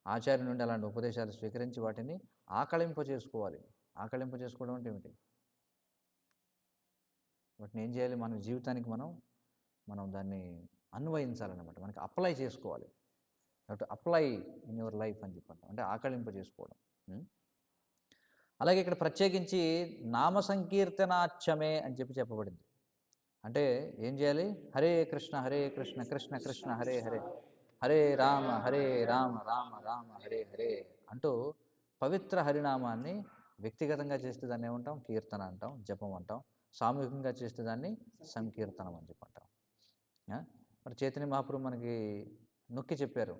ఆచార్య నుండి అలాంటి ఉపదేశాలు స్వీకరించి వాటిని ఆకళింప చేసుకోవాలి. ఆకళింప చేసుకోవడం అంటే ఏమిటి? వాటిని ఏం చేయాలి? మన జీవితానికి మనం దాన్ని అన్వయించాలన్నమాట. మనకి అప్లై చేసుకోవాలి. అప్లై ఇన్ యువర్ లైఫ్ అని చెప్పంటాం. అంటే ఆకళింప చేసుకోవడం. అలాగే ఇక్కడ ప్రత్యేకించి నామ సంకీర్తనాచ్యమే అని చెప్పబడింది. అంటే ఏం చేయాలి? హరే కృష్ణ హరే కృష్ణ కృష్ణ కృష్ణ హరే హరే, హరే రామ రామ రామ హరే హరే అంటూ పవిత్ర హరినామాన్ని వ్యక్తిగతంగా చేస్తే దాన్ని ఏమంటాం? కీర్తన అంటాం, జపం అంటాం. సామూహికంగా చేస్తే దాన్ని సంకీర్తనం అని చెప్పంటాం. మరి చైతన్య మహాప్రభు మనకి నొక్కి చెప్పారు.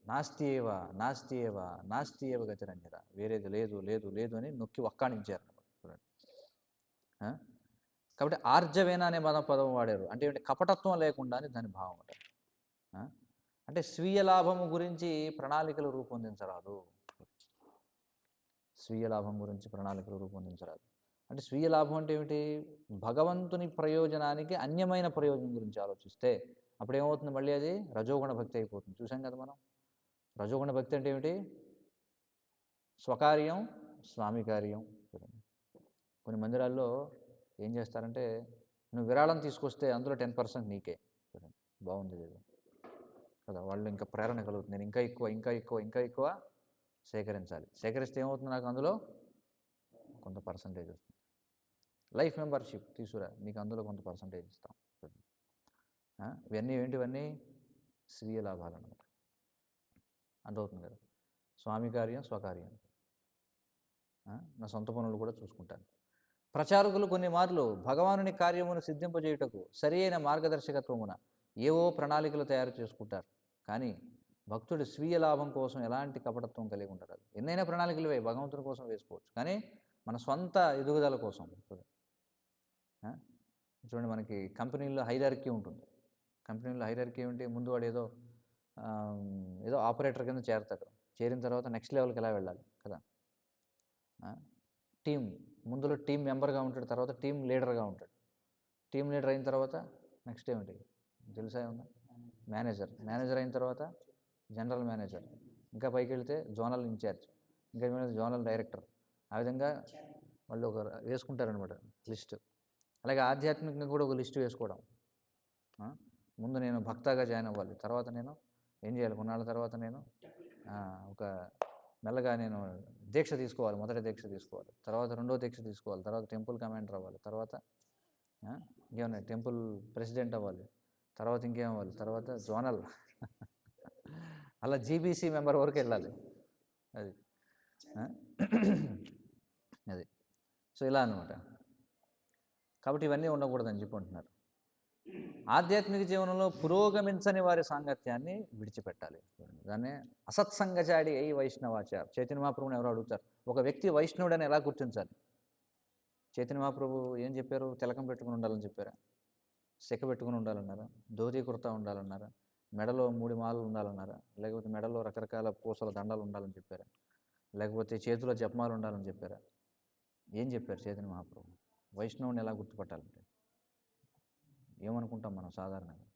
నాస్తియేవ నాస్తియేవ నాస్తియేవ గతిరంజర, వేరేది లేదు లేదు లేదు అని నొక్కి వక్కాణించారు చూడండి. కాబట్టి ఆర్జవేన అనే పదం వాడారు. అంటే కపటత్వం లేకుండా అని దాని భావం అంటారు. అంటే స్వీయ లాభము గురించి ప్రణాళికలు రూపొందించరాదు. స్వీయ లాభం గురించి ప్రణాళికలు రూపొందించరాదు. అంటే స్వీయ లాభం అంటే ఏమిటి? భగవంతుని ప్రయోజనానికి అన్యమైన ప్రయోజనం గురించి ఆలోచిస్తే అప్పుడు ఏమవుతుంది? మళ్ళీ అది రజోగుణ భక్తి అయిపోతుంది. చూసాం కదా మనం. రజోగుణ భక్తి అంటే ఏమిటి? స్వకార్యం స్వామి కార్యం. కొన్ని మందిరాల్లో ఏం చేస్తారంటే, నువ్వు విరాళం తీసుకొస్తే అందులో 10% నీకే. బాగుంది కదా. వాళ్ళు ఇంకా ప్రేరణ కలుగుతుంది. నేను ఇంకా ఎక్కువ ఇంకా ఎక్కువ ఇంకా ఎక్కువ సేకరించాలి. సేకరిస్తే ఏమవుతుంది? నాకు అందులో కొంత పర్సంటేజ్ వస్తుంది. లైఫ్ మెంబర్షిప్ తీసుకురా, నీకు అందులో కొంత పర్సంటేజ్ ఇస్తాం. ఇవన్నీ ఏంటివన్నీ? స్వీయ లాభాలు అన్నమాట. అర్థమవుతుంది కదా. స్వామి కార్యం స్వకార్యం. నా సొంత పనులు కూడా చూసుకుంటాను. ప్రచారకులు కొన్ని మార్లు భగవానుని కార్యమును సిద్ధింపజేయుటకు సరి అయిన మార్గదర్శకత్వమున ఏవో ప్రణాళికలు తయారు చేసుకుంటారు. కానీ భక్తుడు స్వీయ లాభం కోసం ఎలాంటి కపటత్వం కలిగి ఉంటారు. ఎన్నైనా ప్రణాళికలు భగవంతుని కోసం వేసుకోవచ్చు, కానీ మన సొంత ఎదుగుదల కోసం. చూడండి, మనకి కంపెనీల్లో హైరార్కీ ఉంటుంది. కంపెనీలో హైరార్కీ ఏమిటి? ముందు వాడు ఏదో ఆపరేటర్ కింద చేరతాడు. చేరిన తర్వాత నెక్స్ట్ లెవెల్కి ఎలా వెళ్ళాలి కదా. టీం ముందులో టీం మెంబర్గా ఉంటాడు, తర్వాత టీం లీడర్గా ఉంటాడు. టీం లీడర్ అయిన తర్వాత నెక్స్ట్ ఏమిటి తెలుసా? ఏమన్నా మేనేజర్. మేనేజర్ అయిన తర్వాత జనరల్ మేనేజర్. ఇంకా పైకి వెళ్తే జోనల్ ఇన్ఛార్జ్, ఇంకా జోనల్ డైరెక్టర్. ఆ విధంగా వాళ్ళు ఒక వేసుకుంటారనమాట లిస్టు. అలాగే ఆధ్యాత్మికంగా కూడా ఒక లిస్టు వేసుకోవడం. ముందు నేను భక్తగా జాయిన్ అవ్వాలి, తర్వాత నేను ఏం చేయాలి? కొన్నాళ్ళ తర్వాత నేను ఒక మెల్లగా నేను దీక్ష తీసుకోవాలి. మొదటి దీక్ష తీసుకోవాలి, తర్వాత రెండో దీక్ష తీసుకోవాలి, తర్వాత టెంపుల్ కమాండర్ అవ్వాలి, తర్వాత ఇంకేమన్నా టెంపుల్ ప్రెసిడెంట్ అవ్వాలి, తర్వాత ఇంకేం అవ్వాలి, తర్వాత జోనల్, అలా జీబీసీ మెంబర్ వరకు వెళ్ళాలి. అది అది సో ఇలా అనమాట. కాబట్టి ఇవన్నీ ఉండకూడదని చెప్పి అంటున్నారు. ఆధ్యాత్మిక జీవనంలో పురోగమించని వారి సాంగత్యాన్ని విడిచిపెట్టాలి. దాన్నే అసత్సంగచాడి అయి వైష్ణవాచార్. చైతన్య మహాప్రభుని ఎవరో అడుగుతారు, ఒక వ్యక్తి వైష్ణవుడని ఎలా గుర్తించాలి? చైతన్య మహాప్రభు ఏం చెప్పారు? తిలకం పెట్టుకుని ఉండాలని చెప్పారా? సెక పెట్టుకుని ఉండాలన్నారా? ధోతి కుర్తా ఉండాలన్నారా? మెడలో 3 మాలలు ఉండాలన్నారా? లేకపోతే మెడలో రకరకాల పూసల దండాలు ఉండాలని చెప్పారా? లేకపోతే చేతిలో జపమాలు ఉండాలని చెప్పారా? ఏం చెప్పారు చైతన్య మహాప్రభు? వైష్ణవుని ఎలా గుర్తుపట్టాలంటే ఏమనుకుంటాం మనం సాధారణంగా?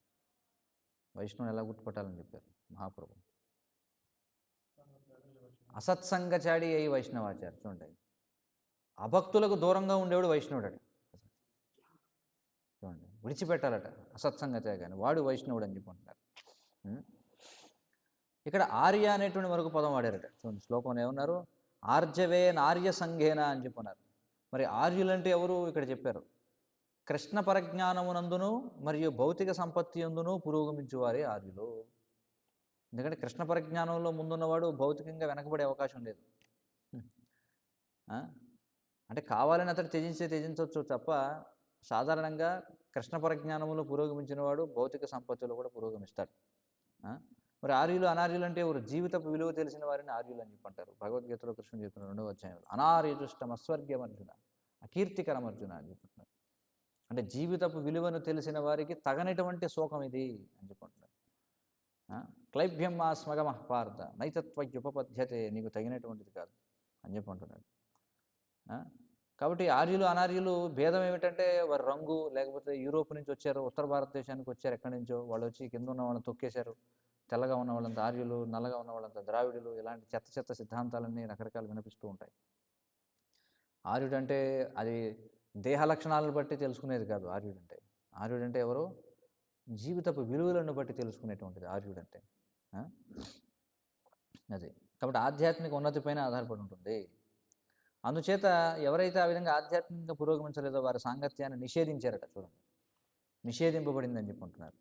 వైష్ణవుని ఎలా గుర్తుపట్టాలని చెప్పారు మహాప్రభు? అసత్సంగచాడి అయి వైష్ణవాచార్య. చూడండి, అభక్తులకు దూరంగా ఉండేవాడు వైష్ణవుడట. చూడండి, విడిచిపెట్టాలట అసత్సంగత్యాగాన్ని, వాడు వైష్ణవుడు అని చెప్పుకుంటున్నారు. ఇక్కడ ఆర్య అనేటువంటి మరొక పదం వాడారట. చూడండి, శ్లోకంలో ఏమన్నారు? ఆర్జవే నార్య సంఘేన అని చెప్పున్నారు. మరి ఆర్యులంటే ఎవరు ఇక్కడ చెప్పారు? కృష్ణ పరజ్ఞానమునందును మరియు భౌతిక సంపత్తి యందును పురోగమించువారే ఆర్యులు. ఎందుకంటే కృష్ణ పరిజ్ఞానంలో ముందున్నవాడు భౌతికంగా వెనకబడే అవకాశం లేదు. అంటే కావాలని అతడు త్యజించవచ్చు తప్ప సాధారణంగా కృష్ణ పరిజ్ఞానంలో పురోగమించిన వాడు భౌతిక సంపత్తిలో కూడా పురోగమిస్తాడు. మరి ఆర్యులు అనార్యులు అంటే ఎవరు? జీవితపు విలువ తెలిసిన వారిని ఆర్యులు అని చెప్పంటారు. భగవద్గీతలో కృష్ణుడు చెప్పిన 2వ అధ్యాయంలో అనార్యజుష్టం అస్వర్గ్యం అర్జున, అకీర్తికరం అర్జున అని చెప్పుకుంటున్నారు. అంటే జీవితపు విలువను తెలిసిన వారికి తగనటువంటి శోకం ఇది అని చెప్పుకుంటున్నారు. క్లైభ్యం మా స్మగమః పార్థ నైతత్వయుపపద్యతే, నీకు తగినటువంటిది కాదు అని చెప్పుకుంటున్నాడు. కాబట్టి ఆర్యులు అనార్యులు భేదం ఏమిటంటే వారి రంగు, లేకపోతే యూరోప్ నుంచి వచ్చారు, ఉత్తర భారతదేశానికి వచ్చారు, ఎక్కడి నుంచో వాళ్ళు వచ్చి కింద ఉన్న వాళ్ళని తొక్కేశారు. తెల్లగా ఉన్న వాళ్ళంతా ఆర్యులు, నల్లగా ఉన్న వాళ్ళంతా ద్రావిడులు. ఇలాంటి చెత్త చెత్త సిద్ధాంతాలన్నీ రకరకాలు వినిపిస్తూ ఉంటాయి. ఆర్యుడు అంటే అది దేహ లక్షణాలను బట్టి తెలుసుకునేది కాదు. ఆర్యుడంటే ఎవరు? జీవితపు విలువలను బట్టి తెలుసుకునేటువంటిది ఆర్యుడంటే. అది కాబట్టి ఆధ్యాత్మిక ఉన్నతి పైన ఆధారపడి ఉంటుంది. అందుచేత ఎవరైతే ఆ విధంగా ఆధ్యాత్మికంగా పురోగమించలేదో వారి సాంగత్యాన్ని నిషేధించారట. చూడండి, నిషేధింపబడిందని చెప్పుకుంటున్నారు.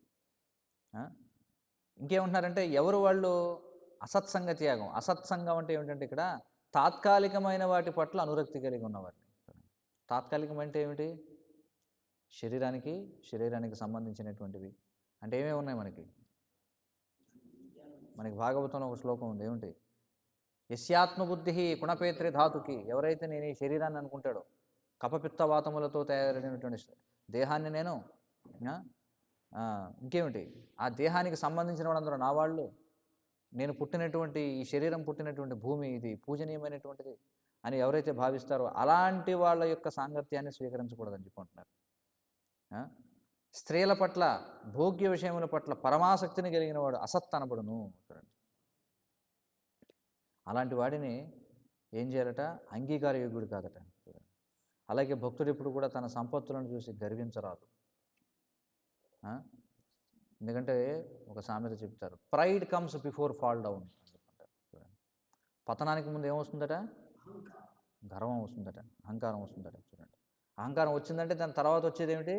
ఇంకేమంటున్నారంటే ఎవరు వాళ్ళు? అసత్సంగ త్యాగం. అసత్సంగం అంటే ఏమిటంటే ఇక్కడ తాత్కాలికమైన వాటి పట్ల అనురక్తి కలిగి ఉన్నవారిని. తాత్కాలికం అంటే ఏమిటి? శరీరానికి సంబంధించినటువంటివి అంటే ఏమేమి ఉన్నాయి మనకి భాగవతంలో ఒక శ్లోకం ఉంది. ఏమిటి? యస్యాత్మబుద్ధి గుణపేత్రి ధాతుకి. ఎవరైతే నేను ఈ శరీరాన్ని అనుకుంటాడో, కపపిత్తవాతములతో తయారైనటువంటి దేహాన్ని నేను ఇంకేమిటి ఆ దేహానికి సంబంధించిన వాళ్ళందరూ నా వాళ్ళు, నేను పుట్టినటువంటి ఈ శరీరం పుట్టినటువంటి భూమి ఇది పూజనీయమైనటువంటిది అని ఎవరైతే భావిస్తారో అలాంటి వాళ్ళ యొక్క సాంగత్యాన్ని స్వీకరించకూడదని చెప్పుకుంటున్నారు. స్త్రీల పట్ల, భోగ్య విషయముల పట్ల పరమాసక్తిని కలిగిన వాడు అసత్ అనబడును. చూడండి, అలాంటి వాడిని ఏం చేయాలట? అంగీకార యోగ్యుడు కాదట. అలాగే భక్తుడు ఎప్పుడు కూడా తన సంపత్తులను చూసి గర్వించరాదు. ఎందుకంటే ఒక సామెత చెప్తారు, pride comes before fall down అని చెప్తారు. చూడండి, పతనానికి ముందు ఏమొస్తుందట? గర్వం వస్తుందట, అహంకారం వస్తుందట. చూడండి, అహంకారం వచ్చిందంటే దాని తర్వాత వచ్చేది ఏమిటి?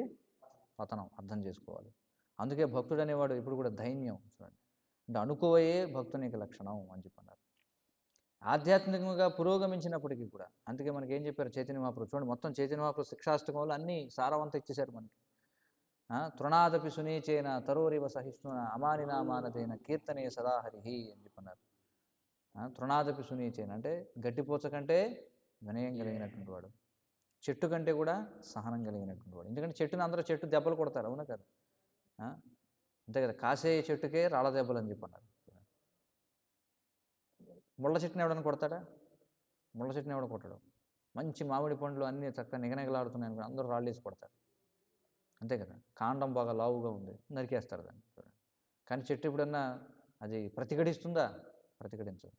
పతనం. అర్థం చేసుకోవాలి. అందుకే భక్తుడు అనేవాడు ఇప్పుడు కూడా దైన్యం. చూడండి, అంటే అనుకోవయే భక్తునికి లక్షణం అని చెప్పన్నారు. ఆధ్యాత్మికంగా పురోగమించినప్పటికీ కూడా అందుకే మనకి ఏం చెప్పారు చైతన్య మహాప్రభు? చూడండి, మొత్తం చైతన్య మహాప్రభు శిక్షాష్టకంలో అన్నీ సారవంతం ఇచ్చేశారు మనకి. తృణాదపి సునీచేన తరోరివ సహిష్ణున అమానినా మానదేన కీర్తనే సదాహరి అని చెప్పన్నారు. తృణాదపి సునీచేన అంటే గడ్డిపోచ కంటే వినయం కలిగినటువంటి వాడు, చెట్టు కంటే కూడా సహనం కలిగినటువంటి వాడు. ఎందుకంటే చెట్టు దెబ్బలు కొడతారు, అవునా కదా? అంతే కదా, కాసే చెట్టుకే రాళ్ళ దెబ్బలు అని చెప్పన్నారు. ముళ్ళ చెట్టుని ఎవడని కొడతాడా? ముళ్ళ చెట్టుని ఎవడ కొట్టడం? మంచి మామిడి పండ్లు అన్నీ చక్కగా నిగనగలాడుతున్నాయి అనుకో, అందరూ రాళ్ళు వేసి కొడతారు. అంతే కదా, కాండం బాగా లావుగా ఉంది నరికేస్తారు దాన్ని. చూడండి, కానీ చెట్టు ఎప్పుడన్నా అది ప్రతిఘటిస్తుందా? ప్రతిఘటించదు.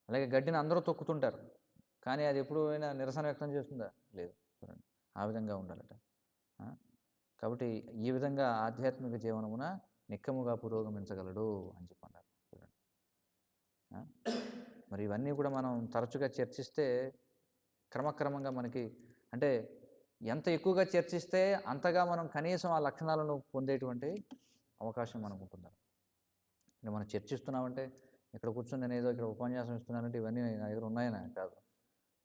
అలాగే గడ్డిని అందరూ తొక్కుతుంటారు, కానీ అది ఎప్పుడైనా నిరసన వ్యక్తం చేస్తుందా? లేదు. చూడండి, ఆ విధంగా ఉండాలట. కాబట్టి ఈ విధంగా ఆధ్యాత్మిక జీవనమున నిక్కముగా పురోగమించగలడు అని చెప్పన్నారు. చూడండి, మరి ఇవన్నీ కూడా మనం తరచుగా చర్చిస్తే క్రమక్రమంగా మనకి అంటే ఎంత ఎక్కువగా చర్చిస్తే అంతగా మనం కనీసం ఆ లక్షణాలను పొందేటువంటి అవకాశం మనకు ఉంటుంది. అంటే మనం చర్చిస్తున్నామంటే ఇక్కడ కూర్చొని నేను ఏదో ఇక్కడ ఉపన్యాసం ఇస్తున్నానంటే ఇవన్నీ నా దగ్గర ఉన్నాయని కాదు.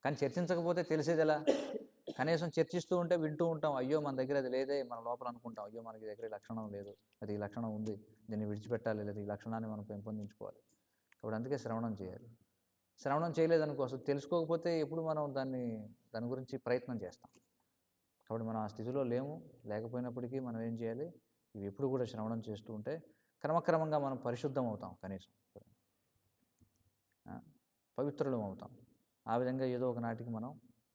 కానీ చర్చించకపోతే తెలిసేది ఎలా? కనీసం చర్చిస్తూ ఉంటే వింటూ ఉంటాం, అయ్యో మన దగ్గర అది లేదే, మన లోపల అనుకుంటాం, అయ్యో మనకి దగ్గర ఈ లక్షణం లేదు, అది ఈ లక్షణం ఉంది, దీన్ని విడిచిపెట్టాలి, లేదా ఈ లక్షణాన్ని మనం పెంపొందించుకోవాలి. కాబట్టి అందుకే శ్రవణం చేయాలి. శ్రవణం చేయలేదనుకో, అసలు తెలుసుకోకపోతే ఎప్పుడు మనం దాని గురించి ప్రయత్నం చేస్తాం. కాబట్టి మనం ఆ స్థితిలో లేము. లేకపోయినప్పటికీ మనం ఏం చేయాలి, ఇవి ఎప్పుడు కూడా శ్రవణం చేస్తూ ఉంటే క్రమక్రమంగా మనం పరిశుద్ధం అవుతాం, కనీసం పవిత్రులం అవుతాం. ఆ విధంగా ఏదో ఒక నాటికి మనం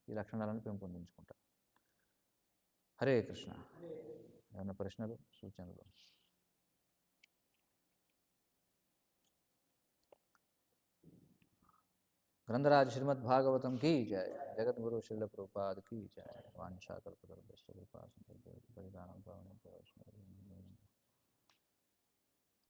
ఈ లక్షణాలను పెంపొందించుకుంటాం. హరే కృష్ణ. ఏమైనా ప్రశ్నలు, సూచనలు? గ్రంథరాజ్ శ్రీమద్ భాగవతం కీ జయ. జగద్గురు శిల ప్రభుపాద్ కీ జయ. వాంఛా కల్పతరుభ్యశ్చ కృపా సింధుభ్యో పరితానం పావనేభ్యో వైష్ణవేభ్యో